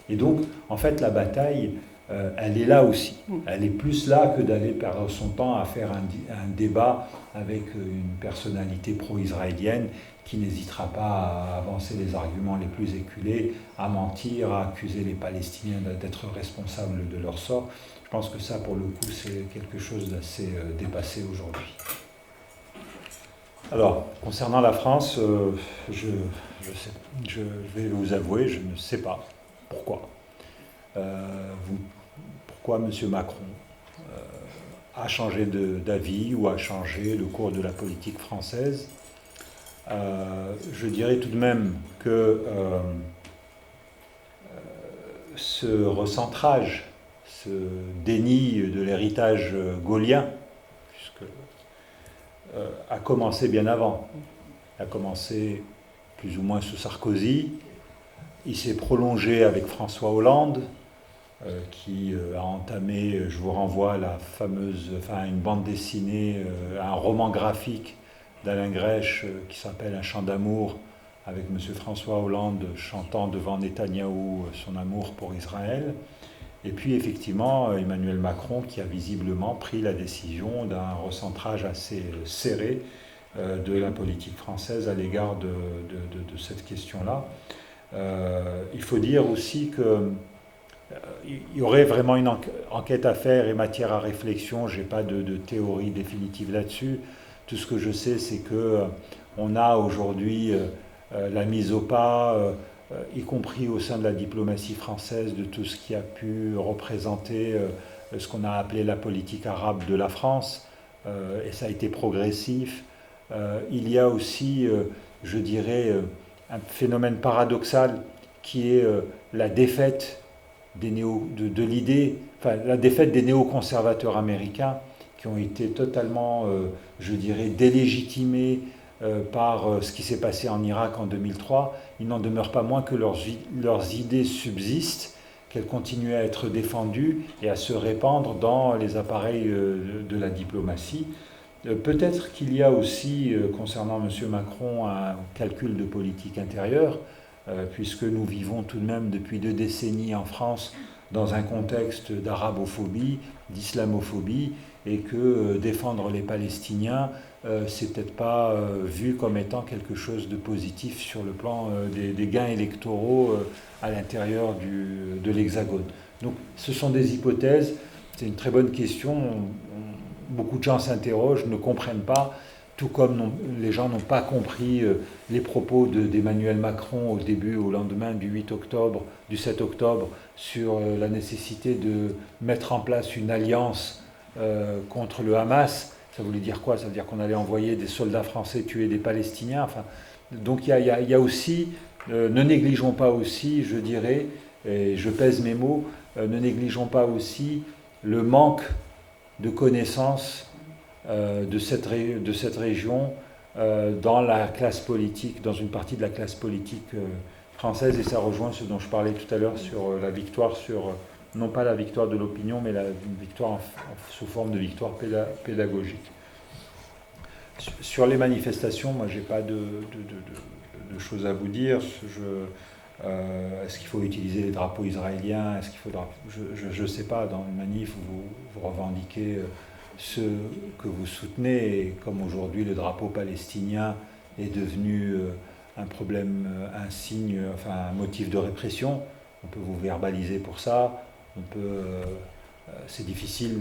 Et donc, en fait, la bataille, elle est là aussi. Elle est plus là que d'aller perdre son temps à faire un débat avec une personnalité pro-israélienne qui n'hésitera pas à avancer les arguments les plus éculés, à mentir, à accuser les Palestiniens d'être responsables de leur sort. Je pense que ça, pour le coup, c'est quelque chose d'assez dépassé aujourd'hui. Alors, concernant la France, je vais vous avouer, je ne sais pas pourquoi. Pourquoi M. Macron a changé d'avis ou a changé le cours de la politique française. Je dirais tout de même que ce recentrage, ce déni de l'héritage gaullien, puisque a commencé bien avant, a commencé plus ou moins sous Sarkozy, il s'est prolongé avec François Hollande, qui a entamé, je vous renvoie à une bande dessinée, un roman graphique d'Alain Grèche qui s'appelle Un chant d'amour, avec M. François Hollande chantant devant Netanyahou son amour pour Israël. Et puis effectivement, Emmanuel Macron qui a visiblement pris la décision d'un recentrage assez serré de la politique française à l'égard de cette question-là. Il faut dire aussi qu'il y aurait vraiment une enquête à faire et matière à réflexion. Je n'ai pas de théorie définitive là-dessus. Tout ce que je sais, c'est qu'on a aujourd'hui la mise au pas, y compris au sein de la diplomatie française, de tout ce qui a pu représenter ce qu'on a appelé la politique arabe de la France. Et ça a été progressif. Il y a aussi, je dirais, un phénomène paradoxal qui est la défaite de l'idée, enfin la défaite des néoconservateurs américains qui ont été totalement, je dirais, délégitimés par ce qui s'est passé en Irak en 2003. Il n'en demeure pas moins que leurs idées subsistent, qu'elles continuent à être défendues et à se répandre dans les appareils de la diplomatie. Peut-être qu'il y a aussi, concernant M. Macron, un calcul de politique intérieure, puisque nous vivons tout de même depuis 2 décennies en France dans un contexte d'arabophobie, d'islamophobie, et que défendre les Palestiniens, c'est peut-être pas vu comme étant quelque chose de positif sur le plan des gains électoraux à l'intérieur de l'Hexagone. Donc ce sont des hypothèses, c'est une très bonne question, beaucoup de gens s'interrogent, ne comprennent pas, tout comme les gens n'ont pas compris les propos d'Emmanuel Macron au lendemain du 8 octobre, du 7 octobre, sur la nécessité de mettre en place une alliance contre le Hamas. Ça voulait dire quoi? Ça veut dire qu'on allait envoyer des soldats français tuer des Palestiniens. Enfin, donc il y a aussi, ne négligeons pas aussi, je dirais, et je pèse mes mots, ne négligeons pas aussi le manque de connaissances de cette région dans la classe politique, dans une partie de la classe politique française, et ça rejoint ce dont je parlais tout à l'heure sur la victoire, non pas la victoire de l'opinion, mais la victoire sous forme de victoire pédagogique. Sur les manifestations, moi j'ai pas de choses à vous dire. Est-ce qu'il faut utiliser les drapeaux israéliens? Je ne sais pas, dans une manif où vous revendiquez ce que vous soutenez, et comme aujourd'hui le drapeau palestinien est devenu un problème, un signe, enfin un motif de répression, on peut vous verbaliser pour ça, c'est difficile,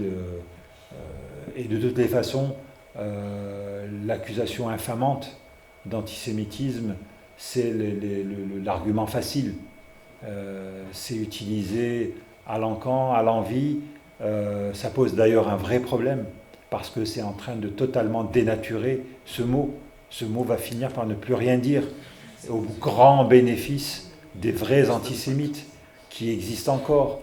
et de toutes les façons, l'accusation infamante d'antisémitisme, c'est l'argument facile. C'est utilisé à l'encan, à l'envi. Ça pose d'ailleurs un vrai problème, parce que c'est en train de totalement dénaturer ce mot. Ce mot va finir par ne plus rien dire, au grand bénéfice des vrais antisémites qui existent encore.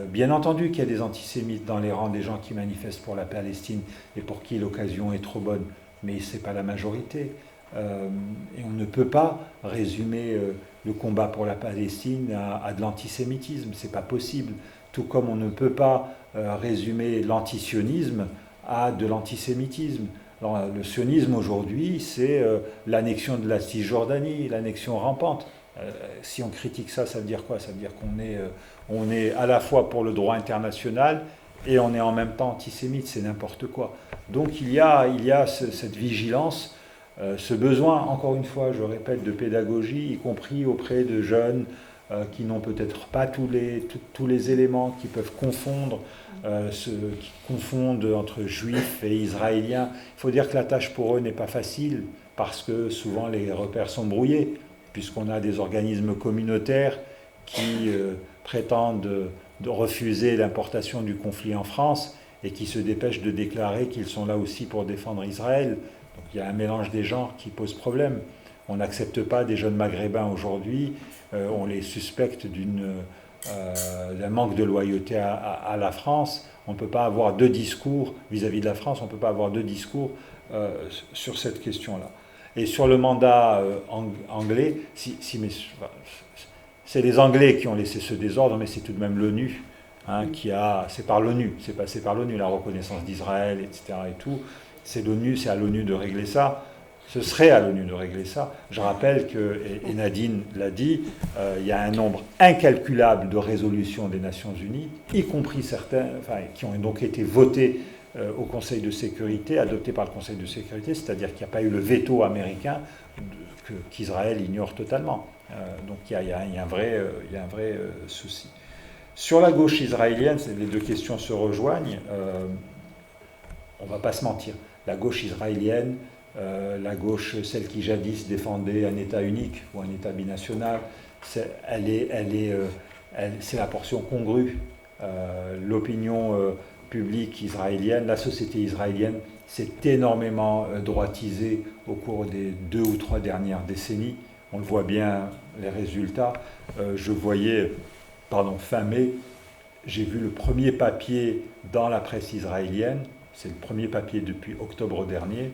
Bien entendu qu'il y a des antisémites dans les rangs des gens qui manifestent pour la Palestine et pour qui l'occasion est trop bonne, mais ce n'est pas la majorité. Et on ne peut pas résumer le combat pour la Palestine à de l'antisémitisme, c'est pas possible. Tout comme on ne peut pas résumer l'antisionisme à de l'antisémitisme. Alors, le sionisme aujourd'hui, c'est l'annexion de la Cisjordanie, l'annexion rampante. Si on critique ça, ça veut dire quoi? Ça veut dire qu'on est à la fois pour le droit international et on est en même temps antisémite, c'est n'importe quoi. Donc il y a cette vigilance, ce besoin, encore une fois, je répète, de pédagogie, y compris auprès de jeunes qui n'ont peut-être pas tous les éléments, qui peuvent confondre, qui confondent entre juifs et israéliens. Il faut dire que la tâche pour eux n'est pas facile, parce que souvent les repères sont brouillés, puisqu'on a des organismes communautaires qui prétendent de refuser l'importation du conflit en France et qui se dépêchent de déclarer qu'ils sont là aussi pour défendre Israël. Donc il y a un mélange des genres qui pose problème. On n'accepte pas des jeunes maghrébins aujourd'hui, on les suspecte d'un manque de loyauté à la France. On ne peut pas avoir 2 discours vis-à-vis de la France, on ne peut pas avoir 2 discours sur cette question-là. Et sur le mandat anglais, c'est les Anglais qui ont laissé ce désordre, mais c'est tout de même l'ONU c'est par l'ONU, c'est passé par l'ONU, la reconnaissance d'Israël, etc. et tout. C'est à l'ONU de régler ça. Ce serait à l'ONU de régler ça. Je rappelle que, et Nadine l'a dit, il y a un nombre incalculable de résolutions des Nations Unies, y compris certaines, qui ont donc été votées au Conseil de sécurité, adoptées par le Conseil de sécurité, c'est-à-dire qu'il n'y a pas eu le veto américain qu'Israël ignore totalement. Donc il y a un vrai souci. Sur la gauche israélienne, les 2 questions se rejoignent. On ne va pas se mentir. La gauche israélienne, la gauche, celle qui jadis défendait un État unique ou un État binational, c'est la portion congrue. L'opinion publique israélienne, la société israélienne s'est énormément droitisé au cours des 2 ou 3 dernières décennies. On le voit bien, les résultats. Je voyais, fin mai, j'ai vu le premier papier dans la presse israélienne, c'est le premier papier depuis octobre dernier,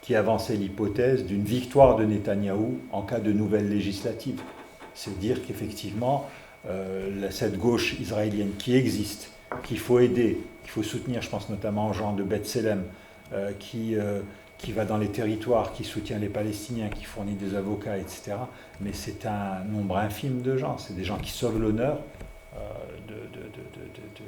qui avançait l'hypothèse d'une victoire de Netanyahou en cas de nouvelles législatives. C'est dire qu'effectivement, cette gauche israélienne qui existe, qu'il faut aider, qu'il faut soutenir, je pense notamment aux gens de Bethléem, qui va dans les territoires, qui soutient les Palestiniens, qui fournit des avocats, etc. Mais c'est un nombre infime de gens. C'est des gens qui sauvent l'honneur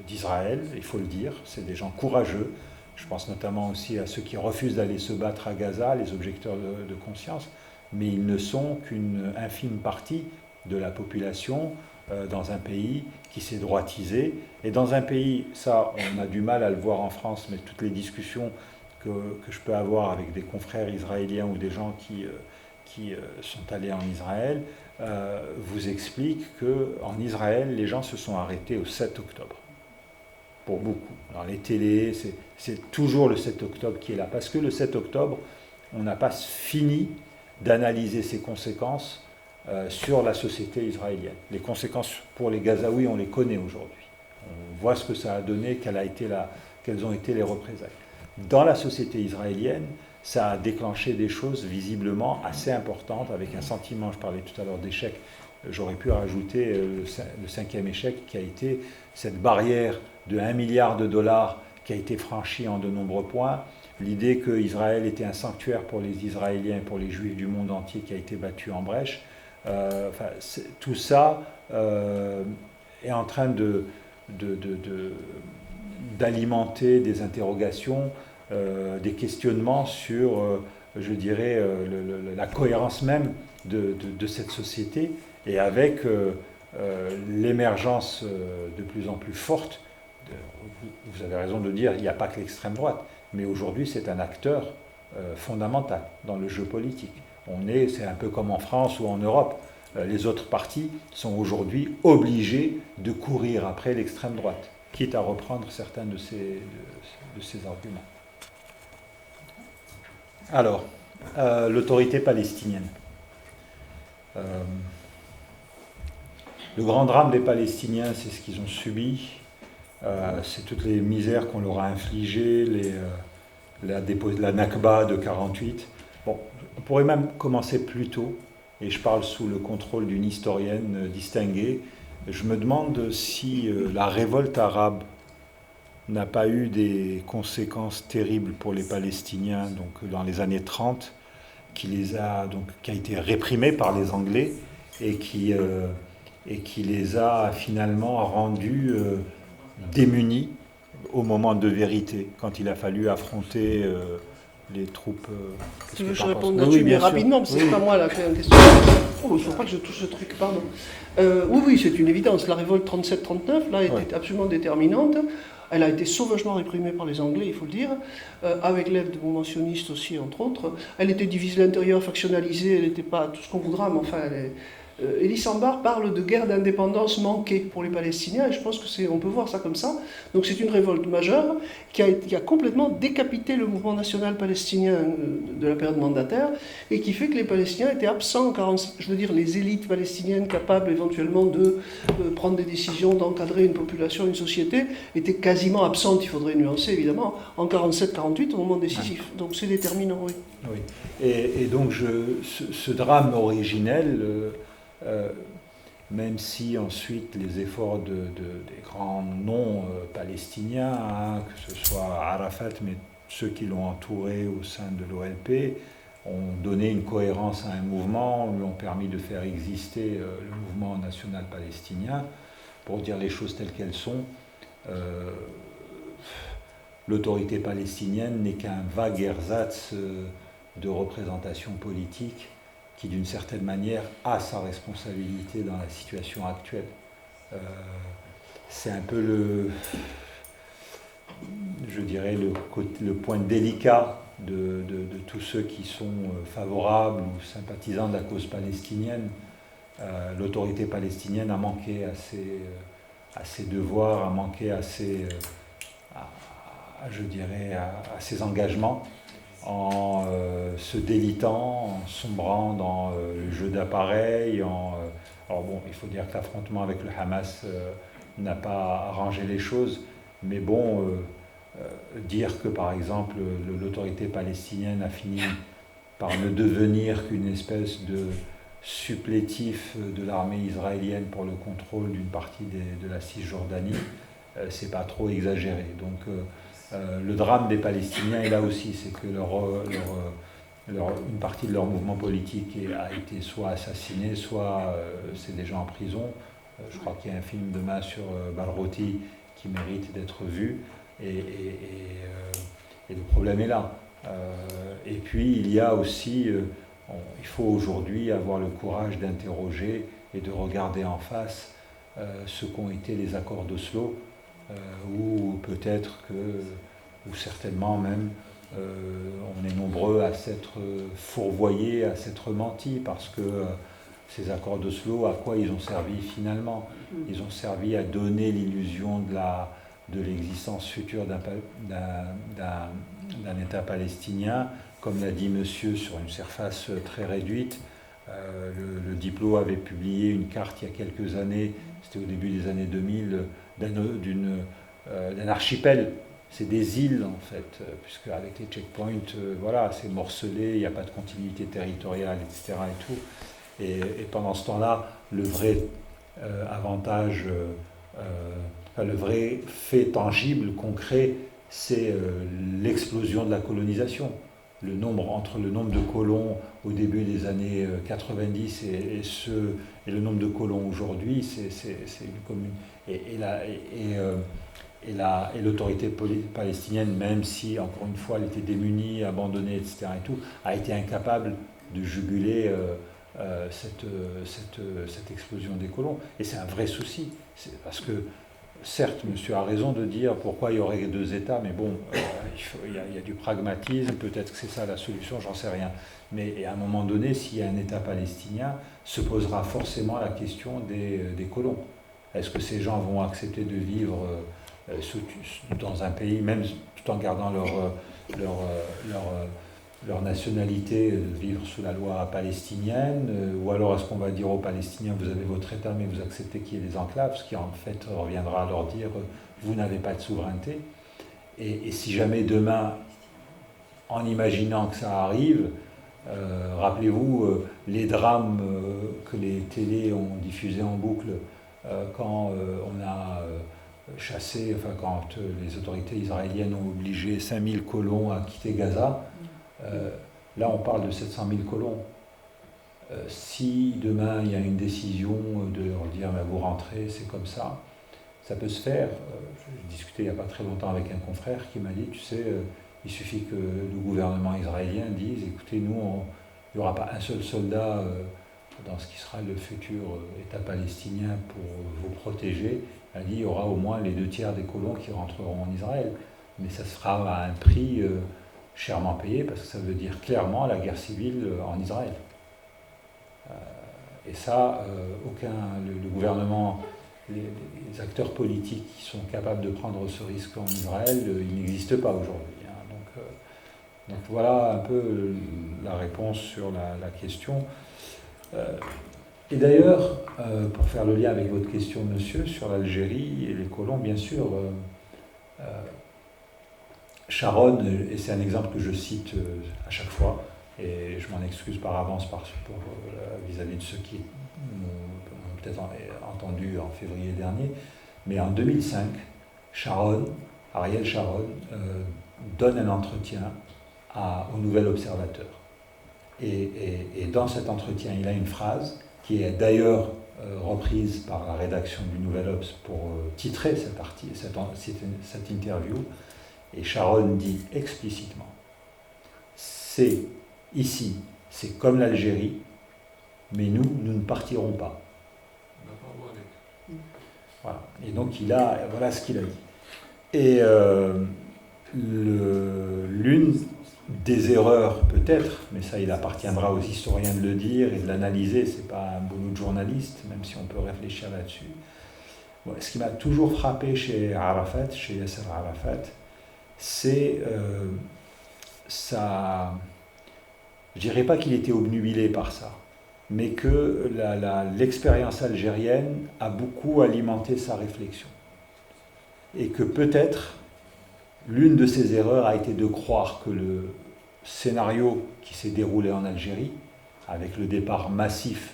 d'Israël, il faut le dire. C'est des gens courageux. Je pense notamment aussi à ceux qui refusent d'aller se battre à Gaza, les objecteurs de conscience. Mais ils ne sont qu'une infime partie de la population dans un pays qui s'est droitisé. Et dans un pays, ça, on a du mal à le voir en France, mais toutes les discussions que je peux avoir avec des confrères israéliens ou des gens qui sont allés en Israël, vous expliquent qu'en Israël, les gens se sont arrêtés au 7 octobre. Pour beaucoup. Dans les télés, c'est toujours le 7 octobre qui est là. Parce que le 7 octobre, on n'a pas fini d'analyser ses conséquences sur la société israélienne. Les conséquences pour les Gazaouis, on les connaît aujourd'hui. On voit ce que ça a donné, quelles ont été les représailles. Dans la société israélienne, ça a déclenché des choses visiblement assez importantes, avec un sentiment, je parlais tout à l'heure d'échec, j'aurais pu rajouter le 5e échec qui a été cette barrière de 1 milliard de dollars qui a été franchie en de nombreux points, l'idée qu'Israël était un sanctuaire pour les Israéliens et pour les Juifs du monde entier qui a été battue en brèche. Tout ça est en train d'alimenter des interrogations, des questionnements sur, je dirais, la cohérence même de cette société, et avec l'émergence de plus en plus forte, vous avez raison de dire, il n'y a pas que l'extrême droite, mais aujourd'hui c'est un acteur fondamental dans le jeu politique. C'est un peu comme en France ou en Europe, les autres partis sont aujourd'hui obligés de courir après l'extrême droite, quitte à reprendre certains de ces arguments. Alors, l'autorité palestinienne. Le grand drame des Palestiniens, c'est ce qu'ils ont subi, c'est toutes les misères qu'on leur a infligées, la Nakba de 1948. Bon, on pourrait même commencer plus tôt, et je parle sous le contrôle d'une historienne distinguée. Je me demande si la révolte arabe n'a pas eu des conséquences terribles pour les Palestiniens, donc dans les années 30, qui a été réprimée par les Anglais et qui les a finalement rendus démunis au moment de vérité, quand il a fallu affronter les troupes. Tu veux que je réponde là-dessus, mais rapidement, parce que c'est pas moi là qui ai une question. Oh, il ne faut pas que je touche ce truc, pardon. Oui, c'est une évidence. La révolte 37-39, là, était absolument déterminante. Elle a été sauvagement réprimée par les Anglais, il faut le dire, avec l'aide de mouvements sionistes aussi, entre autres. Elle était divisée à l'intérieur, factionnalisée, elle n'était pas tout ce qu'on voudra, mais enfin, Elie Sambar parle de guerre d'indépendance manquée pour les Palestiniens, et je pense on peut voir ça comme ça. Donc c'est une révolte majeure qui a complètement décapité le mouvement national palestinien de la période mandataire, et qui fait que les Palestiniens étaient absents en 1947. Je veux dire, les élites palestiniennes capables éventuellement de prendre des décisions, d'encadrer une population, une société, étaient quasiment absentes, il faudrait nuancer évidemment, en 1947-1948 au moment décisif. Donc c'est déterminant, oui. Oui. Et donc ce drame originel, même si ensuite les efforts des grands noms palestiniens, que ce soit Arafat, mais ceux qui l'ont entouré au sein de l'OLP, ont donné une cohérence à un mouvement, lui ont permis de faire exister le mouvement national palestinien. Pour dire les choses telles qu'elles sont, l'autorité palestinienne n'est qu'un vague ersatz de représentation politique qui, d'une certaine manière, a sa responsabilité dans la situation actuelle. C'est un peu le point délicat de tous ceux qui sont favorables ou sympathisants de la cause palestinienne. L'autorité palestinienne a manqué à ses devoirs, a manqué à je dirais, à ses engagements en se délitant, en sombrant dans le jeu d'appareil. Alors bon, il faut dire que l'affrontement avec le Hamas n'a pas arrangé les choses, mais bon, dire que par exemple l'autorité palestinienne a fini par ne devenir qu'une espèce de supplétif de l'armée israélienne pour le contrôle d'une partie de la Cisjordanie, c'est pas trop exagéré. Donc le drame des Palestiniens est là aussi, c'est que une partie de leur mouvement politique a été soit assassinée, soit c'est déjà en prison. Je crois qu'il y a un film demain sur Balroti qui mérite d'être vu, et le problème est là. Et puis il y a aussi, il faut aujourd'hui avoir le courage d'interroger et de regarder en face ce qu'ont été les accords d'Oslo, ou peut-être ou certainement même, on est nombreux à s'être fourvoyés, à s'être menti, parce que ces accords d'Oslo, à quoi ils ont servi finalement? Ils ont servi à donner l'illusion de l'existence future d'un État palestinien, comme l'a dit monsieur, sur une surface très réduite. Le Diplo avait publié une carte il y a quelques années, c'était au début des années 2000, d'un archipel. C'est des îles en fait, puisque avec les checkpoints, voilà, c'est morcelé, il n'y a pas de continuité territoriale, etc. et tout. Et pendant ce temps-là, le vrai avantage, le vrai fait tangible, concret, c'est l'explosion de la colonisation. Entre le nombre de colons au début des années 90 et le nombre de colons aujourd'hui, c'est une commune. Et l'autorité palestinienne, même si, encore une fois, elle était démunie, abandonnée, etc., et tout, a été incapable de juguler cette explosion des colons. Et c'est un vrai souci. Parce que, certes, monsieur a raison de dire pourquoi il y aurait deux États, mais bon, il y a du pragmatisme, peut-être que c'est ça la solution, j'en sais rien. Mais à un moment donné, s'il y a un État palestinien, se posera forcément la question des colons. Est-ce que ces gens vont accepter de vivre dans un pays, même tout en gardant leur nationalité, de vivre sous la loi palestinienne, ou alors est-ce qu'on va dire aux Palestiniens, vous avez votre État, mais vous acceptez qu'il y ait des enclaves, ce qui en fait reviendra à leur dire, vous n'avez pas de souveraineté. Et si jamais demain, en imaginant que ça arrive, rappelez-vous les drames que les télés ont diffusés en boucle quand on a chassé, quand les autorités israéliennes ont obligé 5000 colons à quitter Gaza. Là, on parle de 700 000 colons. Si demain il y a une décision de leur dire vous rentrez, c'est comme ça peut se faire. J'ai discuté il n'y a pas très longtemps avec un confrère qui m'a dit, tu sais, il suffit que le gouvernement israélien dise, écoutez, nous, il n'y aura pas un seul soldat dans ce qui sera le futur État palestinien pour vous protéger. Il a dit, il y aura au moins les 2/3 des colons qui rentreront en Israël. Mais ça se fera à un prix chèrement payé, parce que ça veut dire clairement la guerre civile en Israël. Et ça, le gouvernement, les acteurs politiques qui sont capables de prendre ce risque en Israël, il n'existe pas aujourd'hui. Hein. Donc voilà un peu la réponse sur la question. Et d'ailleurs, pour faire le lien avec votre question, monsieur, sur l'Algérie et les colons, bien sûr, Sharon, et c'est un exemple que je cite à chaque fois, et je m'en excuse par avance vis-à-vis de ceux qui m'ont peut-être entendu en février dernier, mais en 2005, Ariel Sharon, donne un entretien au Nouvel Observateur. Et dans cet entretien, il a une phrase qui est d'ailleurs reprise par la rédaction du Nouvel Obs pour titrer cette interview. Et Sharon dit explicitement, ici, c'est comme l'Algérie, mais nous ne partirons pas. Voilà. Et donc voilà ce qu'il a dit. Et l'une des erreurs peut-être, mais ça il appartiendra aux historiens de le dire et de l'analyser, c'est pas un boulot de journaliste, même si on peut réfléchir là-dessus. Bon, ce qui m'a toujours frappé chez Yasser Arafat, c'est ça. Je dirais pas qu'il était obnubilé par ça, mais que l'expérience algérienne a beaucoup alimenté sa réflexion. Et que peut-être l'une de ses erreurs a été de croire que le scénario qui s'est déroulé en Algérie, avec le départ massif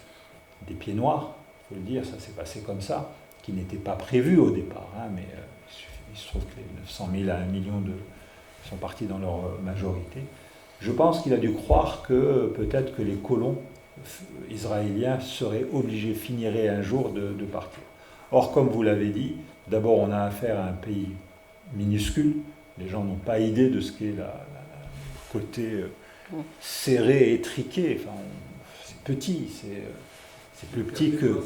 des Pieds Noirs, il faut le dire, ça s'est passé comme ça, qui n'était pas prévu au départ, hein, mais il se trouve que les 900 000 à 1 million sont partis dans leur majorité. Je pense qu'il a dû croire que peut-être que les colons israéliens seraient obligés, finiraient un jour de partir. Or, comme vous l'avez dit, d'abord on a affaire à un pays minuscule, les gens n'ont pas idée de ce qu'est le côté serré et étriqué, enfin, c'est petit, c'est plus petit que...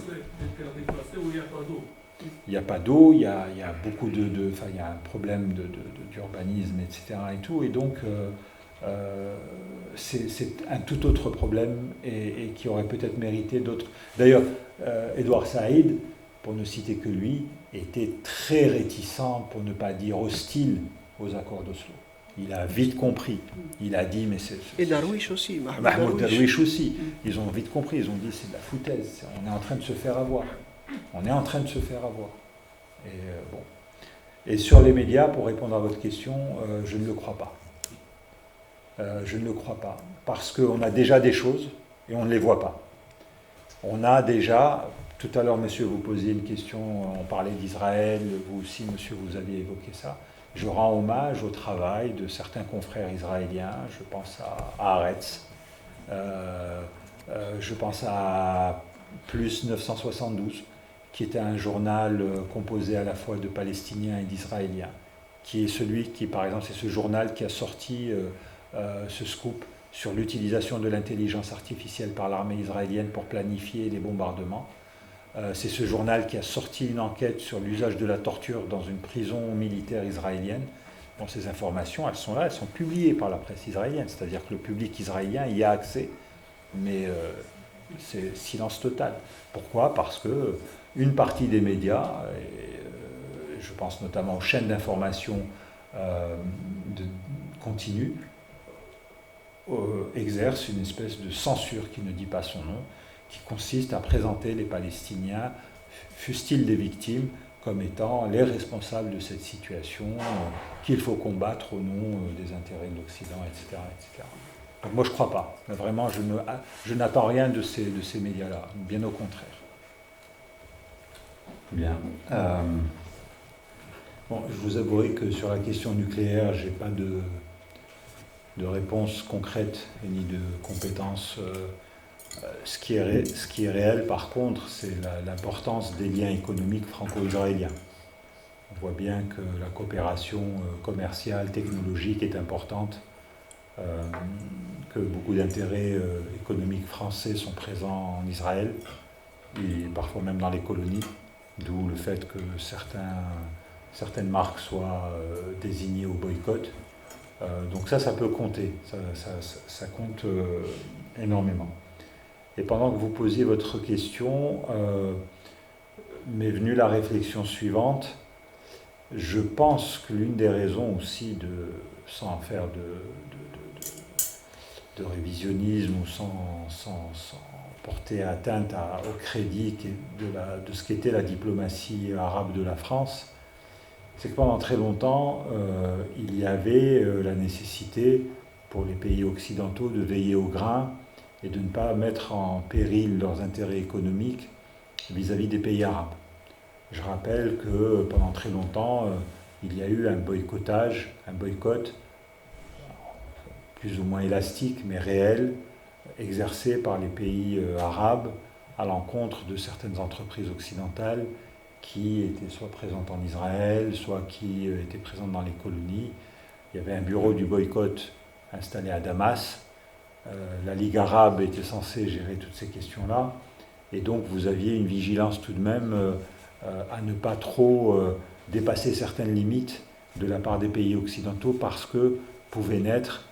Il n'y a pas d'eau, il y a beaucoup enfin, il y a un problème d'urbanisme, etc. et tout, et donc c'est un tout autre problème et qui aurait peut-être mérité d'autres. D'ailleurs, Edouard Saïd, pour ne citer que lui, était très réticent, pour ne pas dire hostile, aux accords d'Oslo. Il a vite compris. Il a dit, mais c'est... Et Darwish aussi. Mahmoud Darwish aussi. Ils ont vite compris. Ils ont dit, c'est de la foutaise. On est en train de se faire avoir. On est en train de se faire avoir. Et bon. Et sur les médias, pour répondre à votre question, je ne le crois pas. Je ne le crois pas. Parce qu'on a déjà des choses et on ne les voit pas. On a déjà... Tout à l'heure, monsieur, vous posiez une question, on parlait d'Israël, vous aussi, monsieur, vous aviez évoqué ça. Je rends hommage au travail de certains confrères israéliens, je pense à Haaretz, je pense à Plus 972, qui était un journal composé à la fois de Palestiniens et d'Israéliens, qui est celui qui, par exemple, c'est ce journal qui a sorti ce scoop sur l'utilisation de l'intelligence artificielle par l'armée israélienne pour planifier les bombardements. C'est ce journal qui a sorti une enquête sur l'usage de la torture dans une prison militaire israélienne. Bon, ces informations, elles sont là, elles sont publiées par la presse israélienne, c'est-à-dire que le public israélien y a accès, mais c'est silence total. Pourquoi ? Parce que une partie des médias, et je pense notamment aux chaînes d'information continues, exercent une espèce de censure qui ne dit pas son nom, qui consiste à présenter les Palestiniens, fussent-ils des victimes, comme étant les responsables de cette situation qu'il faut combattre au nom des intérêts de l'Occident, etc., etc. Donc moi je ne crois pas. Vraiment, je n'attends rien de ces médias-là, bien au contraire. Bien. Bon, je vous avouerai que sur la question nucléaire, je n'ai pas de réponse concrète ni de compétences. Ce qui est réel, par contre, c'est l'importance des liens économiques franco-israéliens. On voit bien que la coopération commerciale, technologique est importante, que beaucoup d'intérêts économiques français sont présents en Israël, et parfois même dans les colonies, d'où le fait que certaines marques soient désignées au boycott. Donc ça peut compter, ça compte énormément. Et pendant que vous posiez votre question, m'est venue la réflexion suivante. Je pense que l'une des raisons aussi, sans faire de révisionnisme ou sans porter atteinte au crédit de ce qu'était la diplomatie arabe de la France, c'est que pendant très longtemps, il y avait la nécessité pour les pays occidentaux de veiller au grain et de ne pas mettre en péril leurs intérêts économiques vis-à-vis des pays arabes. Je rappelle que pendant très longtemps, il y a eu un boycott, plus ou moins élastique, mais réel, exercé par les pays arabes à l'encontre de certaines entreprises occidentales qui étaient soit présentes en Israël, soit qui étaient présentes dans les colonies. Il y avait un bureau du boycott installé à Damas. La Ligue arabe était censée gérer toutes ces questions-là, et donc vous aviez une vigilance tout de même à ne pas trop dépasser certaines limites de la part des pays occidentaux, parce que pouvait naître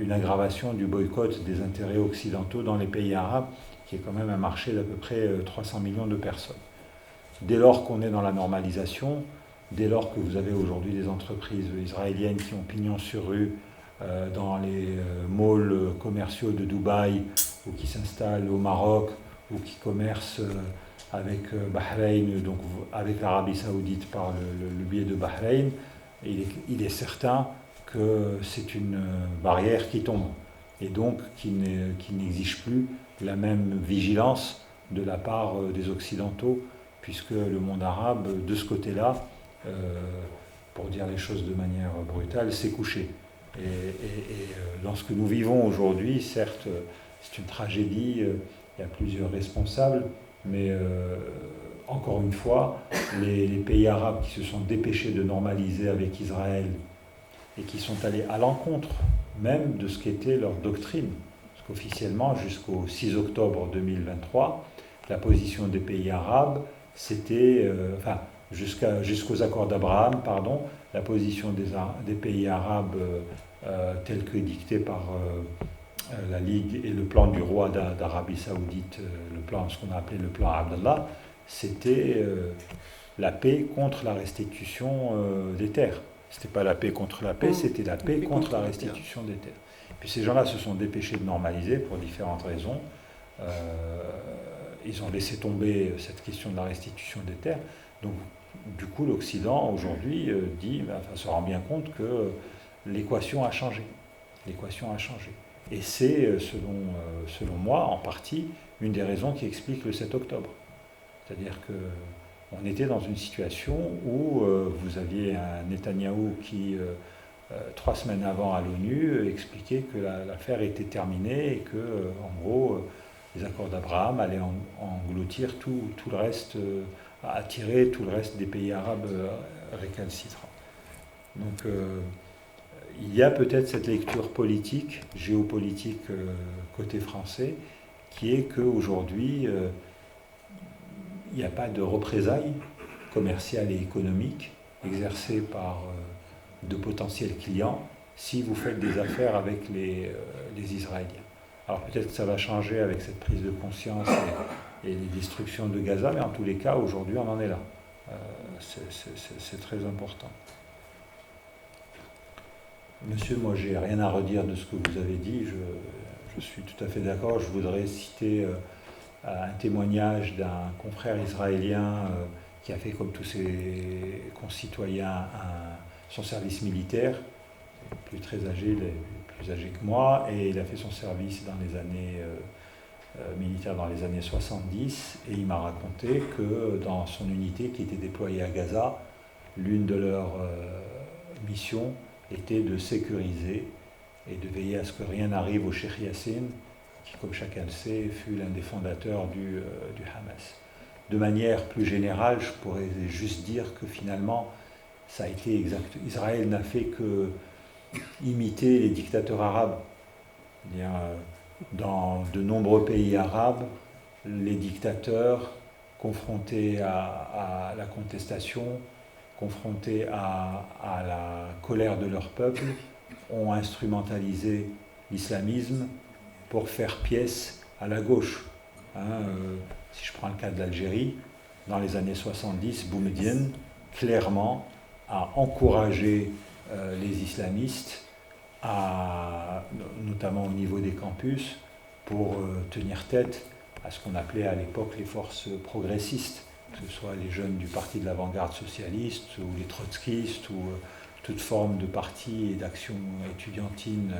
une aggravation du boycott des intérêts occidentaux dans les pays arabes, qui est quand même un marché d'à peu près 300 millions de personnes. Dès lors qu'on est dans la normalisation, dès lors que vous avez aujourd'hui des entreprises israéliennes qui ont pignon sur rue dans les malls commerciaux de Dubaï, ou qui s'installent au Maroc, ou qui commercent avec Bahreïn, donc avec l'Arabie Saoudite par le biais de Bahreïn, il est certain que c'est une barrière qui tombe, et donc qui n'exige plus la même vigilance de la part des Occidentaux, puisque le monde arabe, de ce côté-là, pour dire les choses de manière brutale, s'est couché. Et dans ce que nous vivons aujourd'hui, certes, c'est une tragédie, il y a plusieurs responsables, mais encore une fois, les pays arabes qui se sont dépêchés de normaliser avec Israël et qui sont allés à l'encontre même de ce qu'était leur doctrine, parce qu'officiellement, jusqu'au 6 octobre 2023, la position des pays arabes, c'était, jusqu'aux accords d'Abraham, pardon, la position des pays arabes telle que dictée par la Ligue et le plan du roi d'Arabie Saoudite, ce qu'on a appelé le plan Abdallah, c'était la paix contre la restitution des terres. C'était pas la paix contre la paix, c'était la paix contre la restitution des terres. Puis ces gens-là se sont dépêchés de normaliser pour différentes raisons. Ils ont laissé tomber cette question de la restitution des terres. Donc, du coup, l'Occident, aujourd'hui, se rend bien compte que l'équation a changé. L'équation a changé. Et c'est, selon moi, en partie, une des raisons qui explique le 7 octobre. C'est-à-dire qu'on était dans une situation où vous aviez un Netanyahou qui, 3 semaines avant à l'ONU, expliquait que l'affaire était terminée et que, en gros, les accords d'Abraham allaient engloutir tout le reste, attirer tout le reste des pays arabes récalcitrants. Donc, il y a peut-être cette lecture politique, géopolitique côté français, qui est qu'aujourd'hui, il n'y a pas de représailles commerciales et économiques exercées par de potentiels clients si vous faites des affaires avec les Israéliens. Alors peut-être que ça va changer avec cette prise de conscience et les destructions de Gaza, mais en tous les cas, aujourd'hui, on en est là. C'est très important. Monsieur, moi, j'ai rien à redire de ce que vous avez dit. Je suis tout à fait d'accord. Je voudrais citer un témoignage d'un confrère israélien qui a fait, comme tous ses concitoyens, son service militaire. Il est plus âgé que moi, et il a fait son service dans les années militaire dans les années 70, et il m'a raconté que dans son unité qui était déployée à Gaza, l'une de leurs missions était de sécuriser et de veiller à ce que rien n'arrive au Cheikh Yassine, qui, comme chacun le sait, fut l'un des fondateurs du Hamas. De manière plus générale, je pourrais juste dire que finalement, ça a été exact. Israël n'a fait que imiter les dictateurs arabes. Dans de nombreux pays arabes, les dictateurs, confrontés à la contestation, confrontés à la colère de leur peuple, ont instrumentalisé l'islamisme pour faire pièce à la gauche. Si je prends le cas de l'Algérie, dans les années 70, Boumedienne, clairement, a encouragé les islamistes, notamment au niveau des campus, pour tenir tête à ce qu'on appelait à l'époque les forces progressistes, que ce soit les jeunes du parti de l'avant-garde socialiste ou les trotskistes ou toute forme de parti et d'action étudiantine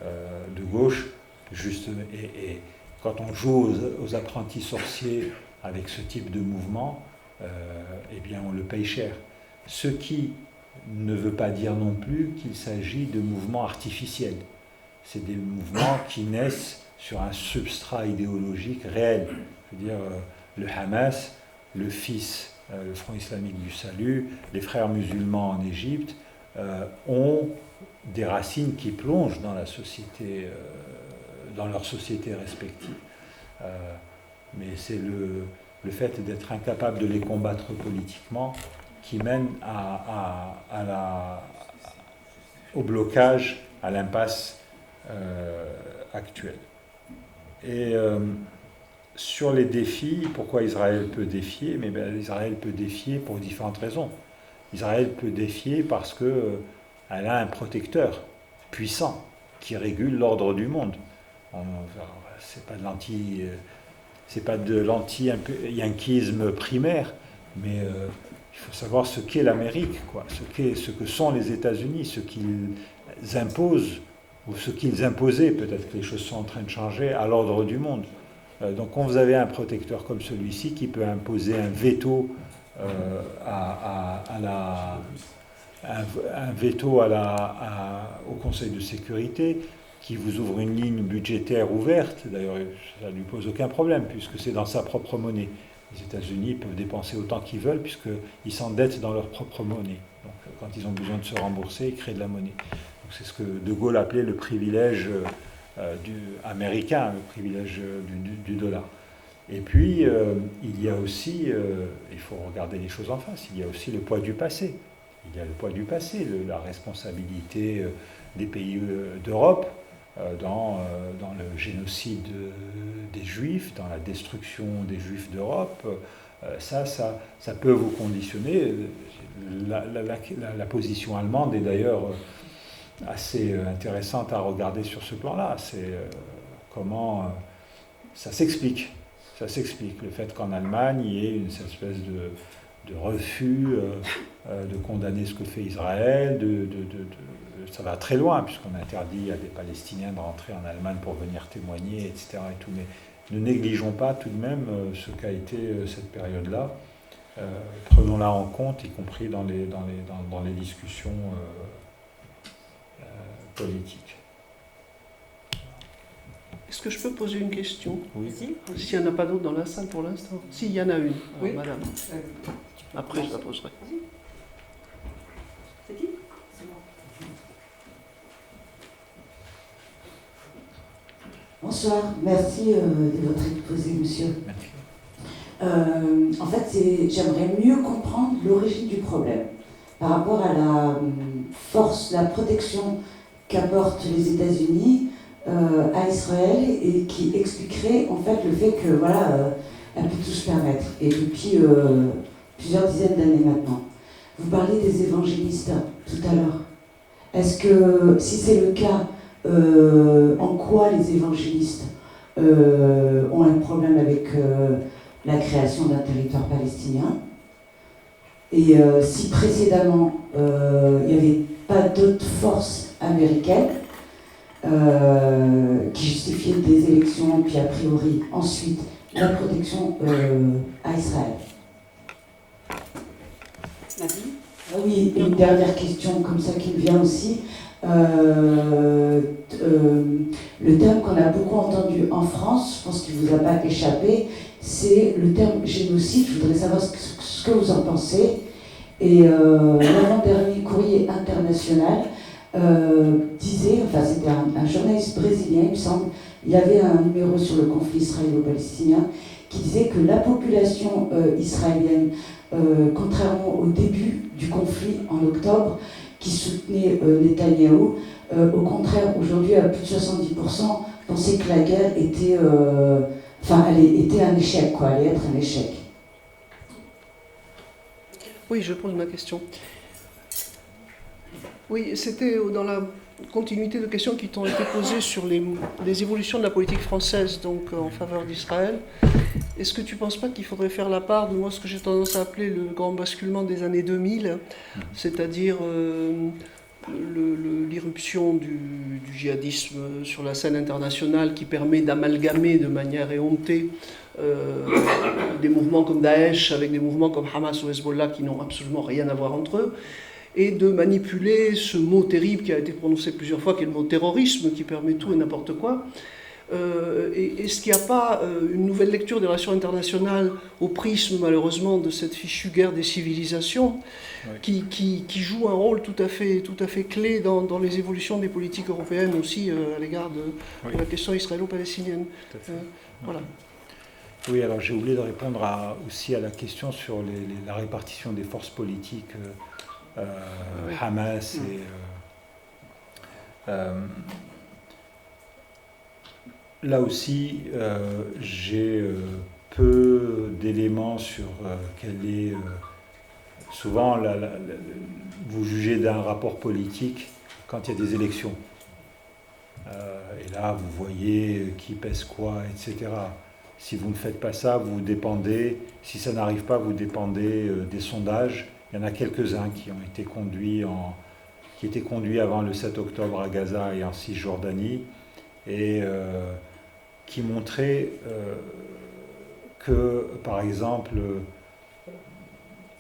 de gauche. Et quand on joue aux apprentis sorciers avec ce type de mouvement, eh bien on le paye cher. Ce qui ne veut pas dire non plus qu'il s'agit de mouvements artificiels. C'est des mouvements qui naissent sur un substrat idéologique réel. Je veux dire, le Hamas, le FIS, le Front islamique du salut, les frères musulmans en Égypte, ont des racines qui plongent dans la société, dans leur société respective. Mais c'est le fait d'être incapable de les combattre politiquement qui mène au blocage, à l'impasse actuelle. Et sur les défis, pourquoi Israël peut défier? Mais Israël peut défier pour différentes raisons. Israël peut défier parce qu'elle a un protecteur puissant qui régule l'ordre du monde. C'est pas de l'anti-yanquisme primaire, mais il faut savoir ce qu'est l'Amérique, quoi, ce que sont les États-Unis, ce qu'ils imposent, ou ce qu'ils imposaient, peut-être que les choses sont en train de changer, à l'ordre du monde. Donc quand vous avez un protecteur comme celui-ci qui peut imposer un veto au Conseil de sécurité, qui vous ouvre une ligne budgétaire ouverte, d'ailleurs ça ne lui pose aucun problème puisque c'est dans sa propre monnaie. Les États-Unis peuvent dépenser autant qu'ils veulent puisqu'ils s'endettent dans leur propre monnaie. Donc quand ils ont besoin de se rembourser, ils créent de la monnaie. Donc, c'est ce que De Gaulle appelait le privilège américain, le privilège du dollar. Et puis, il y a aussi, il faut regarder les choses en face, il y a aussi le poids du passé. Il y a le poids du passé, la responsabilité des pays d'Europe dans le génocide des Juifs, dans la destruction des Juifs d'Europe. Ça peut vous conditionner. La position allemande est d'ailleurs assez intéressante à regarder sur ce plan-là. C'est comment ça s'explique. Ça s'explique, le fait qu'en Allemagne, il y ait une espèce de refus de condamner ce que fait Israël, ça va très loin, puisqu'on interdit à des Palestiniens de rentrer en Allemagne pour venir témoigner, etc. Et tout. Mais ne négligeons pas tout de même ce qu'a été cette période-là. Prenons-la en compte, y compris dans les discussions politiques. Est-ce que je peux poser une question? Oui. S'il n'y en a pas d'autres dans la salle pour l'instant. S'il y en a une, Oui. madame. Après, je la poserai. C'est qui? C'est moi. Bonsoir, merci de votre exposé, monsieur. En fait, j'aimerais mieux comprendre l'origine du problème par rapport à la force, la protection qu'apportent les États-Unis à Israël et qui expliquerait en fait le fait que voilà, elle peut tout se permettre et depuis plusieurs dizaines d'années maintenant. Vous parliez des évangélistes tout à l'heure. Est-ce que si c'est le cas, en quoi les évangélistes ont un problème avec la création d'un territoire palestinien? Et si précédemment il n'y avait pas d'autres forces américaines qui justifiaient des élections, puis a priori ensuite la protection à Israël. Nadine? Oui, une dernière question comme ça qui me vient aussi. Le terme qu'on a beaucoup entendu en France, je pense qu'il ne vous a pas échappé, c'est le terme génocide. Je voudrais savoir ce que vous en pensez. Et l'avant-dernier courrier international disait, enfin c'était un journaliste brésilien, il me semble, il y avait un numéro sur le conflit israélo-palestinien qui disait que la population israélienne, contrairement au début du conflit en octobre, qui soutenait Netanyahou, au contraire, aujourd'hui, à plus de 70%, pensait que la guerre était, était un échec, quoi, allait être un échec. Oui, je pose ma question. Oui, c'était dans la continuité de questions qui t'ont été posées sur les évolutions de la politique française donc en faveur d'Israël. Est-ce que tu ne penses pas qu'il faudrait faire la part de moi ce que j'ai tendance à appeler le grand basculement des années 2000, c'est-à-dire l'irruption du djihadisme sur la scène internationale qui permet d'amalgamer de manière éhontée des mouvements comme Daesh avec des mouvements comme Hamas ou Hezbollah qui n'ont absolument rien à voir entre eux, et de manipuler ce mot terrible qui a été prononcé plusieurs fois, qui est le mot terrorisme, qui permet tout et n'importe quoi. Est-ce qu'il n'y a pas une nouvelle lecture des relations internationales au prisme, malheureusement, de cette fichue guerre des civilisations, oui, qui joue un rôle tout à fait clé dans les évolutions des politiques européennes aussi à l'égard de la question israélo-palestinienne. Voilà. Oui, alors j'ai oublié de répondre aussi à la question sur la répartition des forces politiques Hamas et... là aussi, j'ai peu d'éléments sur quelle est souvent, vous jugez d'un rapport politique quand il y a des élections. Et là, vous voyez qui pèse quoi, etc. Si vous ne faites pas ça, vous dépendez, si ça n'arrive pas, vous dépendez des sondages. Il y en a quelques-uns qui ont été conduits qui étaient conduits avant le 7 octobre à Gaza et en Cisjordanie, et qui montraient que, par exemple,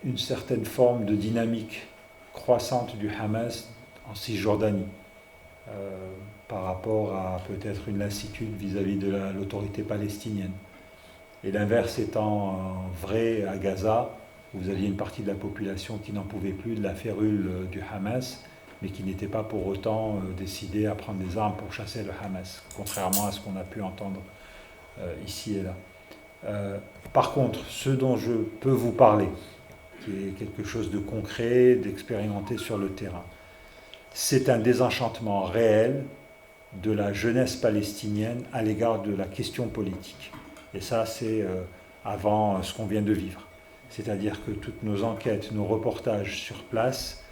une certaine forme de dynamique croissante du Hamas en Cisjordanie, par rapport à peut-être une lassitude vis-à-vis de l'autorité palestinienne. Et l'inverse étant vrai à Gaza, vous aviez une partie de la population qui n'en pouvait plus de la férule du Hamas, mais qui n'était pas pour autant décidée à prendre des armes pour chasser le Hamas, contrairement à ce qu'on a pu entendre ici et là. Par contre, ce dont je peux vous parler, qui est quelque chose de concret, d'expérimenté sur le terrain, c'est un désenchantement réel de la jeunesse palestinienne à l'égard de la question politique. Et ça, c'est avant ce qu'on vient de vivre. C'est-à-dire que toutes nos enquêtes, nos reportages sur place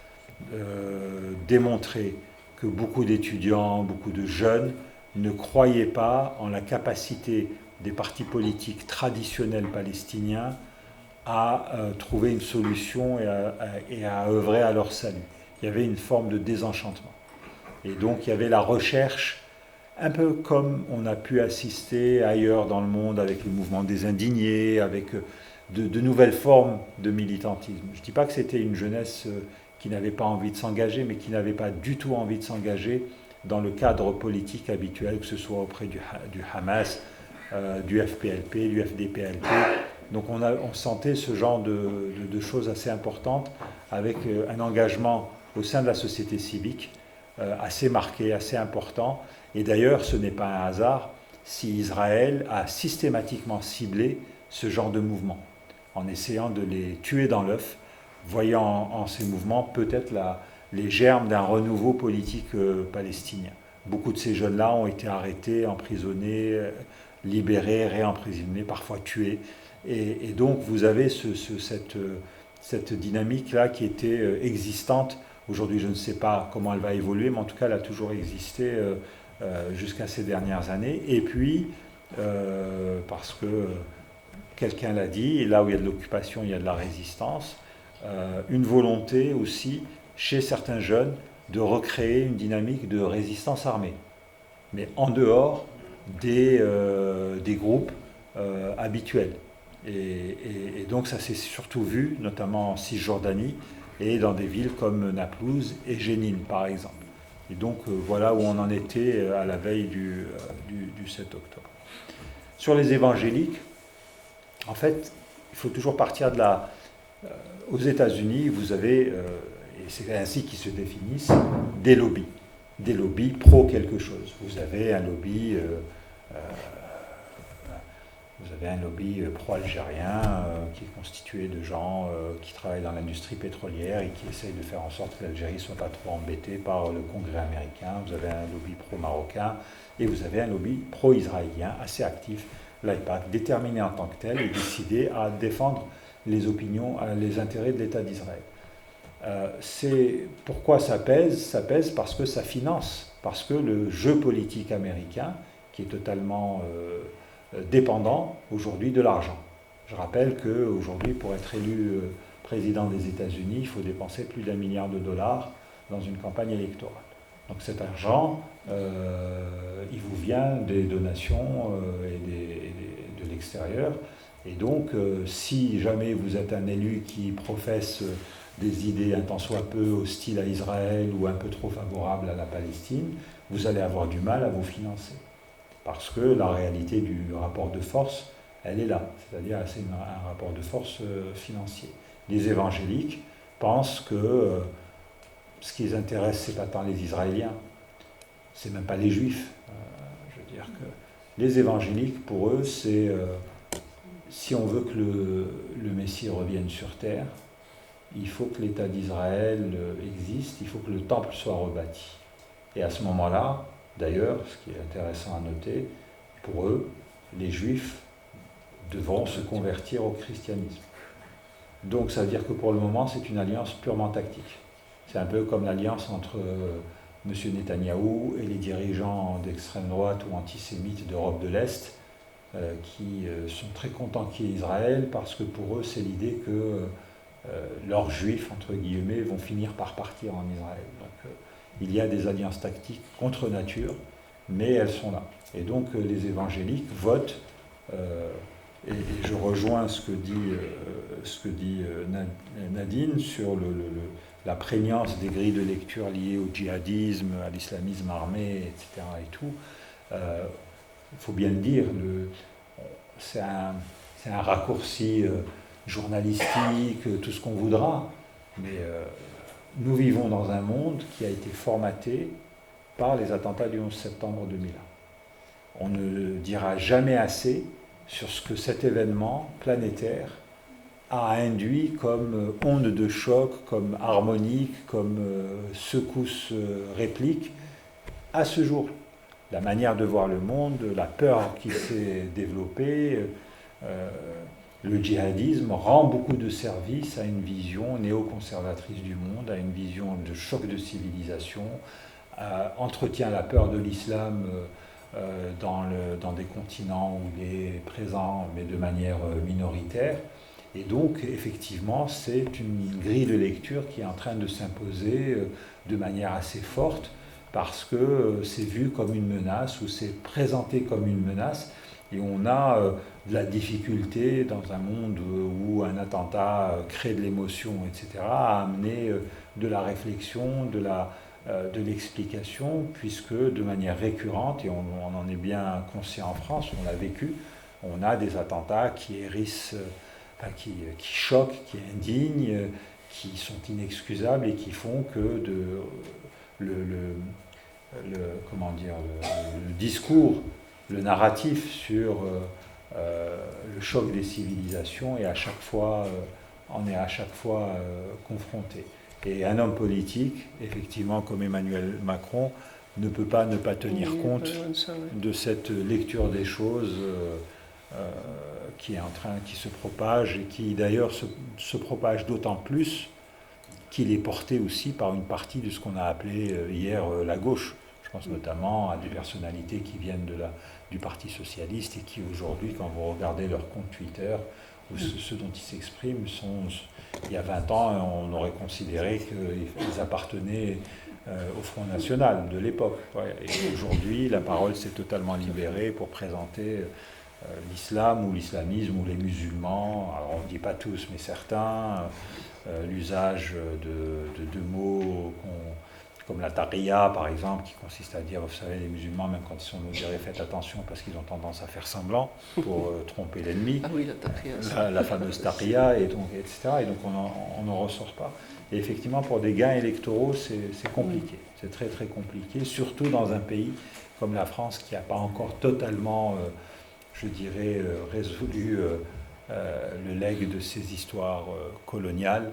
démontraient que beaucoup d'étudiants, beaucoup de jeunes ne croyaient pas en la capacité des partis politiques traditionnels palestiniens à trouver une solution et à œuvrer à leur salut. Il y avait une forme de désenchantement. Et donc il y avait la recherche, un peu comme on a pu assister ailleurs dans le monde avec le mouvement des indignés, avec de nouvelles formes de militantisme. Je ne dis pas que c'était une jeunesse qui n'avait pas envie de s'engager, mais qui n'avait pas du tout envie de s'engager dans le cadre politique habituel, que ce soit auprès du Hamas, du FPLP, du FDPLP. Donc on sentait ce genre de choses assez importantes, avec un engagement au sein de la société civique assez marqué, assez important. Et d'ailleurs, ce n'est pas un hasard si Israël a systématiquement ciblé ce genre de mouvement, en essayant de les tuer dans l'œuf, voyant en ces mouvements peut-être les germes d'un renouveau politique palestinien. Beaucoup de ces jeunes-là ont été arrêtés, emprisonnés, libérés, réemprisonnés, parfois tués. Et donc vous avez cette dynamique-là qui était existante. Aujourd'hui, je ne sais pas comment elle va évoluer, mais en tout cas, elle a toujours existé jusqu'à ces dernières années. Et puis, parce que quelqu'un l'a dit, et là où il y a de l'occupation, il y a de la résistance, une volonté aussi, chez certains jeunes, de recréer une dynamique de résistance armée, mais en dehors des groupes habituels. Et donc ça s'est surtout vu, notamment en Cisjordanie, et dans des villes comme Naplouse et Jénine, par exemple. Et donc voilà où on en était à la veille du 7 octobre. Sur les évangéliques, en fait, il faut toujours partir de la... aux États-Unis, vous avez, et c'est ainsi qu'ils se définissent, des lobbies pro quelque chose. Vous avez un lobby... Vous avez un lobby pro-algérien qui est constitué de gens qui travaillent dans l'industrie pétrolière et qui essayent de faire en sorte que l'Algérie ne soit pas trop embêtée par le Congrès américain. Vous avez un lobby pro-marocain et vous avez un lobby pro-israélien assez actif, l'AIPAC, déterminé en tant que tel et décidé à défendre les opinions, les intérêts de l'État d'Israël. C'est pourquoi ça pèse? Ça pèse parce que ça finance, parce que le jeu politique américain, qui est totalement... dépendant aujourd'hui de l'argent. Je rappelle qu'aujourd'hui, pour être élu président des États-Unis, il faut dépenser plus d'1 milliard de dollars dans une campagne électorale. Donc cet argent, il vous vient des donations et de l'extérieur. Et donc, si jamais vous êtes un élu qui professe des idées un tant soit peu hostiles à Israël ou un peu trop favorables à la Palestine, vous allez avoir du mal à vous financer. Parce que la réalité du rapport de force, elle est là, c'est-à-dire c'est un rapport de force financier. Les évangéliques pensent que ce qui les intéresse, c'est pas tant les Israéliens, c'est même pas les Juifs. Je veux dire que les évangéliques, pour eux, c'est si on veut que le Messie revienne sur terre, il faut que l'État d'Israël existe, il faut que le temple soit rebâti. Et à ce moment-là, d'ailleurs, ce qui est intéressant à noter, pour eux, les Juifs devront se convertir au christianisme. Donc ça veut dire que pour le moment, c'est une alliance purement tactique. C'est un peu comme l'alliance entre M. Netanyahou et les dirigeants d'extrême droite ou antisémites d'Europe de l'Est, qui sont très contents qu'il y ait Israël, parce que pour eux, c'est l'idée que leurs juifs, entre guillemets, vont finir par partir en Israël. Donc il y a des alliances tactiques contre nature, mais elles sont là. Et donc les évangéliques votent, et je rejoins ce que dit Nadine sur la prégnance des grilles de lecture liées au djihadisme, à l'islamisme armé, etc. et tout. Il faut bien le dire, c'est un raccourci journalistique, tout ce qu'on voudra, mais nous vivons dans un monde qui a été formaté par les attentats du 11 septembre 2001. On ne dira jamais assez sur ce que cet événement planétaire a induit comme onde de choc, comme harmonique, comme secousse réplique à ce jour. La manière de voir le monde, la peur qui s'est développée, le djihadisme rend beaucoup de service à une vision néoconservatrice du monde, à une vision de choc de civilisation, entretient la peur de l'islam dans des continents où il est présent, mais de manière minoritaire. Et donc, effectivement, c'est une grille de lecture qui est en train de s'imposer de manière assez forte, parce que c'est vu comme une menace, ou c'est présenté comme une menace, et on a de la difficulté dans un monde où un attentat crée de l'émotion, etc., à amener de la réflexion, de l'explication, puisque de manière récurrente, et on en est bien conscient en France, on l'a vécu, on a des attentats qui hérissent, qui choquent, qui indignent, qui sont inexcusables et qui font que le discours, le narratif sur le choc des civilisations est à chaque fois, confronté. Et un homme politique, effectivement, comme Emmanuel Macron, ne peut pas ne pas tenir compte de cette lecture des choses qui se propage, et qui d'ailleurs se propage d'autant plus qu'il est porté aussi par une partie de ce qu'on a appelé hier la gauche. Je pense notamment à des personnalités qui viennent du Parti socialiste et qui aujourd'hui, quand vous regardez leur compte Twitter, ou ce dont ils s'expriment, il y a 20 ans, on aurait considéré qu'ils appartenaient au Front National de l'époque. Et aujourd'hui, la parole s'est totalement libérée pour présenter l'islam ou l'islamisme ou les musulmans, alors on ne dit pas tous, mais certains, l'usage de mots comme la taqiyya, par exemple, qui consiste à dire, vous savez, les musulmans, même quand ils sont modérés, faites attention parce qu'ils ont tendance à faire semblant pour tromper l'ennemi. Ah oui, la taqiyya. La fameuse taqiyya, et donc, etc. Et donc on n'en ressort pas. Et effectivement, pour des gains électoraux, c'est compliqué. C'est très très compliqué, surtout dans un pays comme la France qui n'a pas encore totalement, je dirais, résolu le legs de ces histoires coloniales,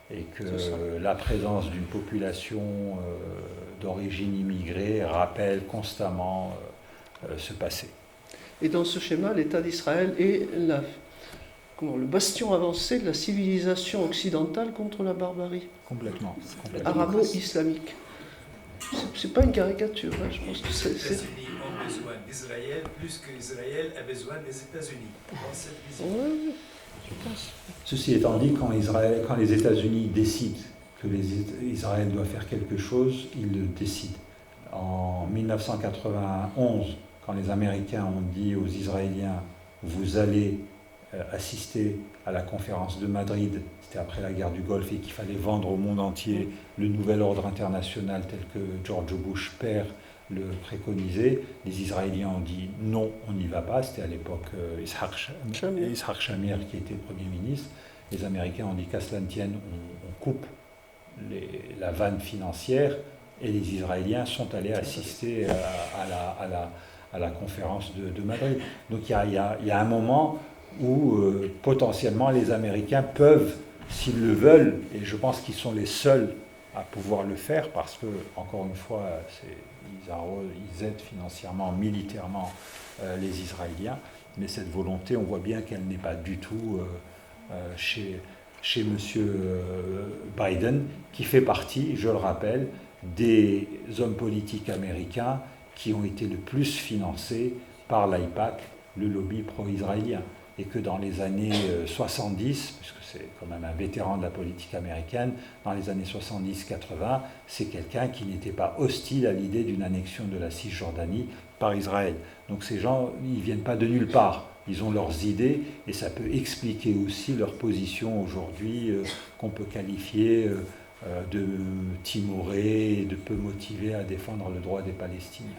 et que la présence d'une population d'origine immigrée rappelle constamment ce passé. Et dans ce schéma, l'État d'Israël est le bastion avancé de la civilisation occidentale contre la barbarie. Complètement. Arabo-islamique. C'est pas une caricature, hein, je pense que c'est... Les États-Unis ont besoin d'Israël plus qu'Israël a besoin des États-Unis. Dans cette vision. Oui, je pense. Ceci étant dit, quand les États-Unis décident que Israël doit faire quelque chose, ils le décident. En 1991, quand les Américains ont dit aux Israéliens « vous allez assister à la conférence de Madrid », c'était après la guerre du Golfe, et qu'il fallait vendre au monde entier le nouvel ordre international tel que George Bush père le préconisait, les Israéliens ont dit non, on n'y va pas. C'était à l'époque Yitzhak Shamir qui était Premier ministre. Les Américains ont dit qu'à cela ne tienne, on coupe la vanne financière, et les Israéliens sont allés assister à la conférence de Madrid. Donc il y a un moment où potentiellement les Américains peuvent, s'ils le veulent, et je pense qu'ils sont les seuls à pouvoir le faire, parce que, encore une fois, ils aident financièrement, militairement les Israéliens, mais cette volonté, on voit bien qu'elle n'est pas du tout chez M. Biden, qui fait partie, je le rappelle, des hommes politiques américains qui ont été le plus financés par l'AIPAC, le lobby pro-israélien. Et que dans les années 70, puisque c'est quand même un vétéran de la politique américaine, dans les années 70-80, c'est quelqu'un qui n'était pas hostile à l'idée d'une annexion de la Cisjordanie par Israël. Donc ces gens, ils ne viennent pas de nulle part. Ils ont leurs idées et ça peut expliquer aussi leur position aujourd'hui qu'on peut qualifier de timorée et de peu motivée à défendre le droit des Palestiniens.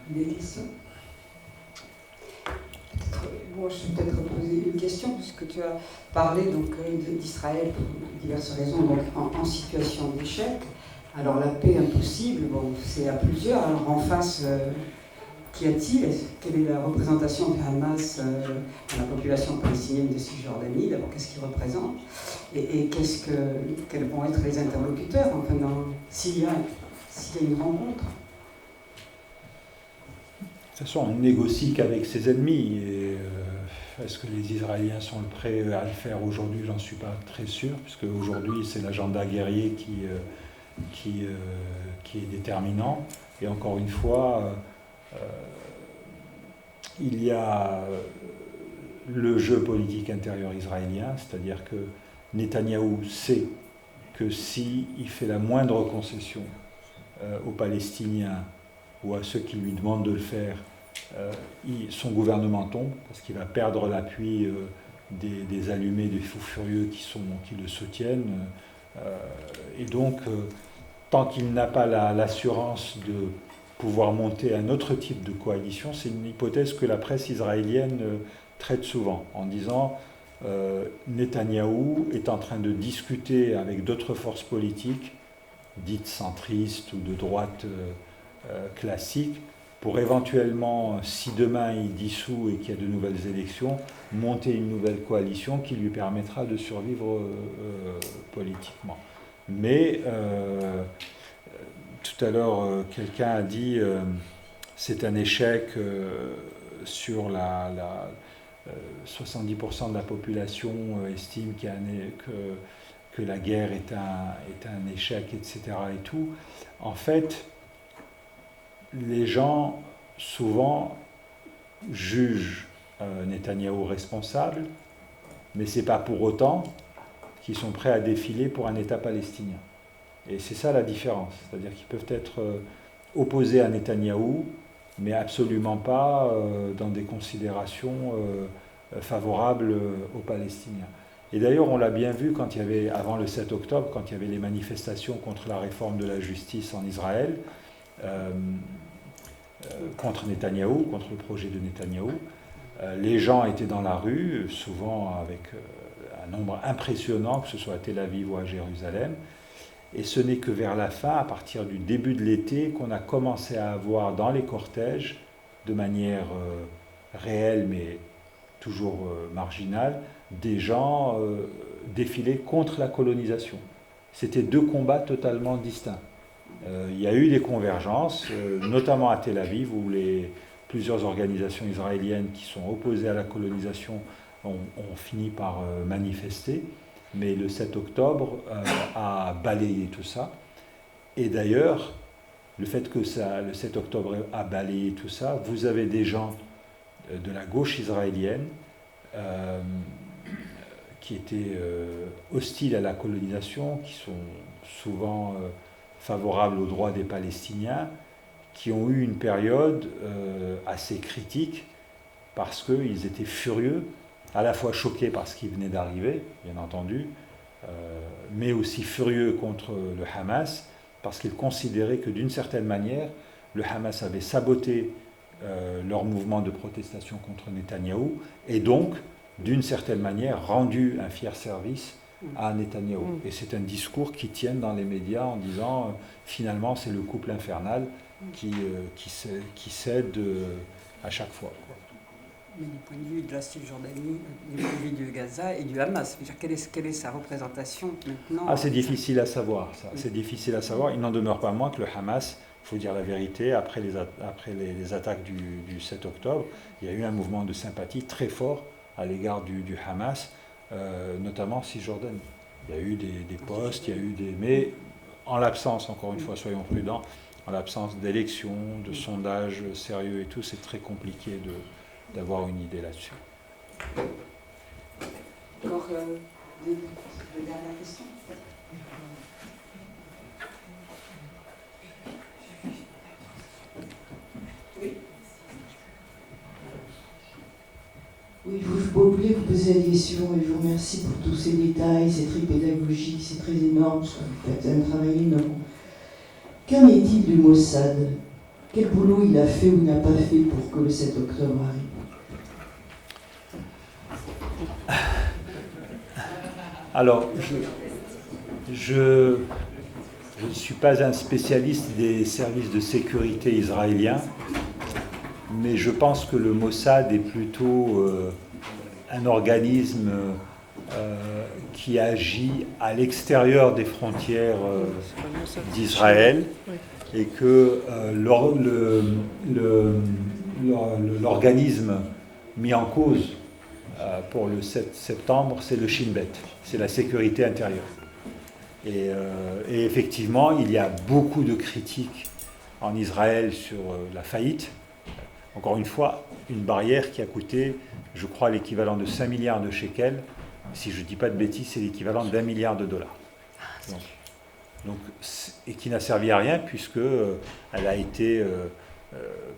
Des questions? Moi, je vais peut-être poser une question, puisque tu as parlé donc, d'Israël pour diverses raisons, donc en situation d'échec. Alors la paix impossible, bon, c'est à plusieurs. Alors en face, qu'y a-t-il? Quelle est la représentation du Hamas dans la population palestinienne de Cisjordanie? D'abord, qu'est-ce qu'il représente? Et quels vont être les interlocuteurs, enfin, s'il y a une rencontre? De toute façon, on négocie qu'avec ses ennemis. Et, est-ce que les Israéliens sont prêts à le faire aujourd'hui? J'en suis pas très sûr, puisque aujourd'hui, c'est l'agenda guerrier qui est déterminant. Et encore une fois, il y a le jeu politique intérieur israélien, c'est-à-dire que Netanyahou sait que s'il fait la moindre concession aux Palestiniens ou à ceux qui lui demandent de le faire, son gouvernement tombe, parce qu'il va perdre l'appui des allumés, des fous furieux qui le soutiennent. Et donc, tant qu'il n'a pas l'assurance de pouvoir monter un autre type de coalition, c'est une hypothèse que la presse israélienne traite souvent, en disant Netanyahou est en train de discuter avec d'autres forces politiques, dites centristes ou de droite classique, pour éventuellement, si demain il dissout et qu'il y a de nouvelles élections, monter une nouvelle coalition qui lui permettra de survivre politiquement. Mais tout à l'heure, quelqu'un a dit c'est un échec sur 70% de la population estime que la guerre est un échec, etc. et tout. En fait, les gens, souvent, jugent Netanyahou responsable, mais ce n'est pas pour autant qu'ils sont prêts à défiler pour un État palestinien. Et c'est ça la différence. C'est-à-dire qu'ils peuvent être opposés à Netanyahou, mais absolument pas dans des considérations favorables aux Palestiniens. Et d'ailleurs, on l'a bien vu quand il y avait, avant le 7 octobre, quand il y avait les manifestations contre la réforme de la justice en Israël, contre Netanyahou, contre le projet de Netanyahou. Les gens étaient dans la rue, souvent avec un nombre impressionnant, que ce soit à Tel Aviv ou à Jérusalem. Et ce n'est que vers la fin, à partir du début de l'été, qu'on a commencé à avoir dans les cortèges, de manière réelle mais toujours marginale, des gens défiler contre la colonisation. C'était deux combats totalement distincts. Il y a eu des convergences, notamment à Tel Aviv, où plusieurs organisations israéliennes qui sont opposées à la colonisation ont fini par manifester. Mais le 7 octobre a balayé tout ça. Et d'ailleurs, le fait que le 7 octobre a balayé tout ça, vous avez des gens de la gauche israélienne qui étaient hostiles à la colonisation, qui sont souvent favorables aux droits des Palestiniens, qui ont eu une période assez critique parce qu'ils étaient furieux, à la fois choqués par ce qui venait d'arriver, bien entendu, mais aussi furieux contre le Hamas, parce qu'ils considéraient que d'une certaine manière, le Hamas avait saboté leur mouvement de protestation contre Netanyahou, et donc, d'une certaine manière, rendu un fier service à Netanyahou. Et c'est un discours qui tient dans les médias en disant, finalement, c'est le couple infernal qui cède à chaque fois. Mais du point de vue de la Cisjordanie, du point de vue de Gaza et du Hamas, quelle est sa représentation maintenant? C'est difficile à savoir, ça. C'est difficile à savoir. Il n'en demeure pas moins que le Hamas, il faut dire la vérité, après les attaques du 7 octobre, il y a eu un mouvement de sympathie très fort à l'égard du Hamas, notamment en Cisjordanie. Il y a eu des postes, il y a eu des... Mais en l'absence, encore une fois, soyons prudents, en l'absence d'élections, de sondages sérieux et tout, c'est très compliqué d'avoir une idée là-dessus. Encore des dernières questions? Oui. Oui, je voulais vous poser la question et je vous remercie pour tous ces détails, c'est très pédagogique, c'est très énorme, ce que vous faites, un travail énorme. Qu'en est-il du Mossad? Quel boulot il a fait ou n'a pas fait pour que le 7 octobre arrive? Alors, je ne suis pas un spécialiste des services de sécurité israéliens, mais je pense que le Mossad est plutôt un organisme qui agit à l'extérieur des frontières d'Israël et que l'organisme mis en cause pour le 7 septembre, c'est le Shin Bet, c'est la sécurité intérieure. Et effectivement, il y a beaucoup de critiques en Israël sur la faillite. Encore une fois, une barrière qui a coûté, je crois, l'équivalent de 5 milliards de shekels. Si je ne dis pas de bêtises, c'est l'équivalent d'$1 milliard. Et qui n'a servi à rien puisqu'elle a été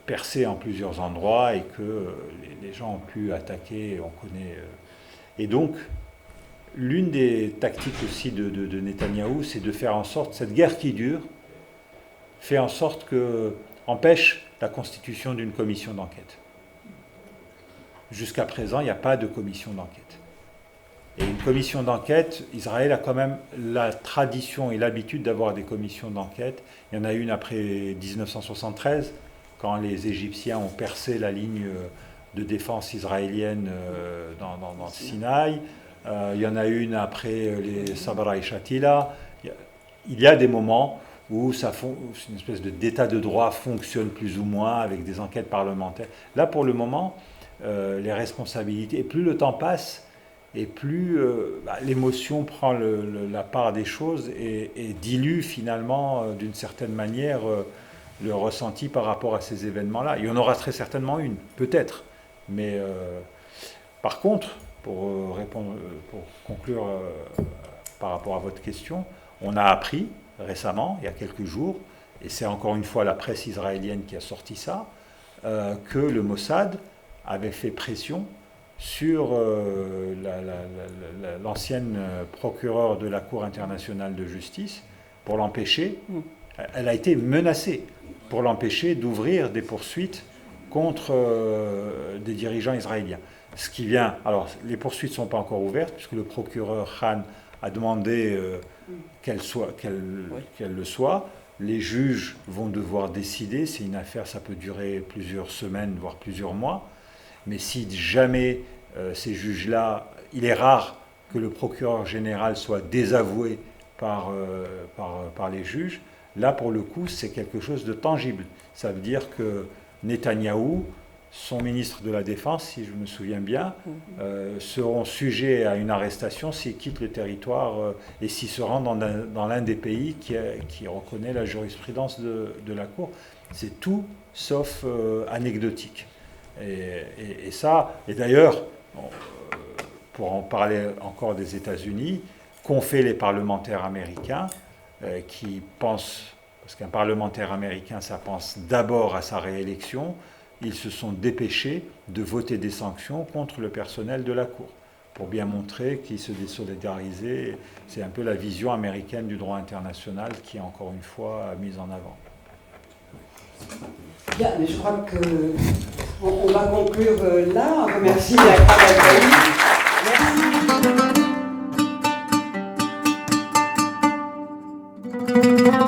percée en plusieurs endroits et que les gens ont pu attaquer, on connaît. Et donc, l'une des tactiques aussi de Netanyahou, c'est de faire en sorte, cette guerre qui dure, fait en sorte empêche la constitution d'une commission d'enquête. Jusqu'à présent, il n'y a pas de commission d'enquête. Et une commission d'enquête, Israël a quand même la tradition et l'habitude d'avoir des commissions d'enquête. Il y en a une après 1973, quand les Égyptiens ont percé la ligne de défense israélienne dans le Sinaï. Il y en a une après les Sabra et Shatila. Il y a des moments où une espèce d'état de droit fonctionne plus ou moins avec des enquêtes parlementaires. Là, pour le moment, les responsabilités, et plus le temps passe, et plus l'émotion prend la part des choses et dilue finalement, d'une certaine manière, le ressenti par rapport à ces événements-là. Il y en aura très certainement une, peut-être. Mais par contre, pour conclure par rapport à votre question, on a appris récemment, il y a quelques jours, et c'est encore une fois la presse israélienne qui a sorti ça, que le Mossad avait fait pression sur l'ancienne procureure de la Cour internationale de justice pour l'empêcher, elle a été menacée pour l'empêcher d'ouvrir des poursuites contre des dirigeants israéliens. Ce qui vient, alors les poursuites ne sont pas encore ouvertes puisque le procureur Khan a demandé qu'elle le soit. Les juges vont devoir décider, c'est une affaire, ça peut durer plusieurs semaines, voire plusieurs mois. Mais si jamais ces juges-là, il est rare que le procureur général soit désavoué par les juges, là pour le coup c'est quelque chose de tangible. Ça veut dire que Netanyahou, son ministre de la Défense, si je me souviens bien, seront sujets à une arrestation s'ils quittent le territoire et s'ils se rendent dans l'un des pays qui reconnaît la jurisprudence de la Cour. C'est tout sauf anecdotique. Et ça, et d'ailleurs, pour en parler encore des États-Unis, qu'ont fait les parlementaires américains qui pensent, parce qu'un parlementaire américain, ça pense d'abord à sa réélection, ils se sont dépêchés de voter des sanctions contre le personnel de la Cour, pour bien montrer qu'ils se désolidarisaient. C'est un peu la vision américaine du droit international qui est encore une fois mise en avant. Bien, mais je crois qu'on va conclure là. On remercie la Merci.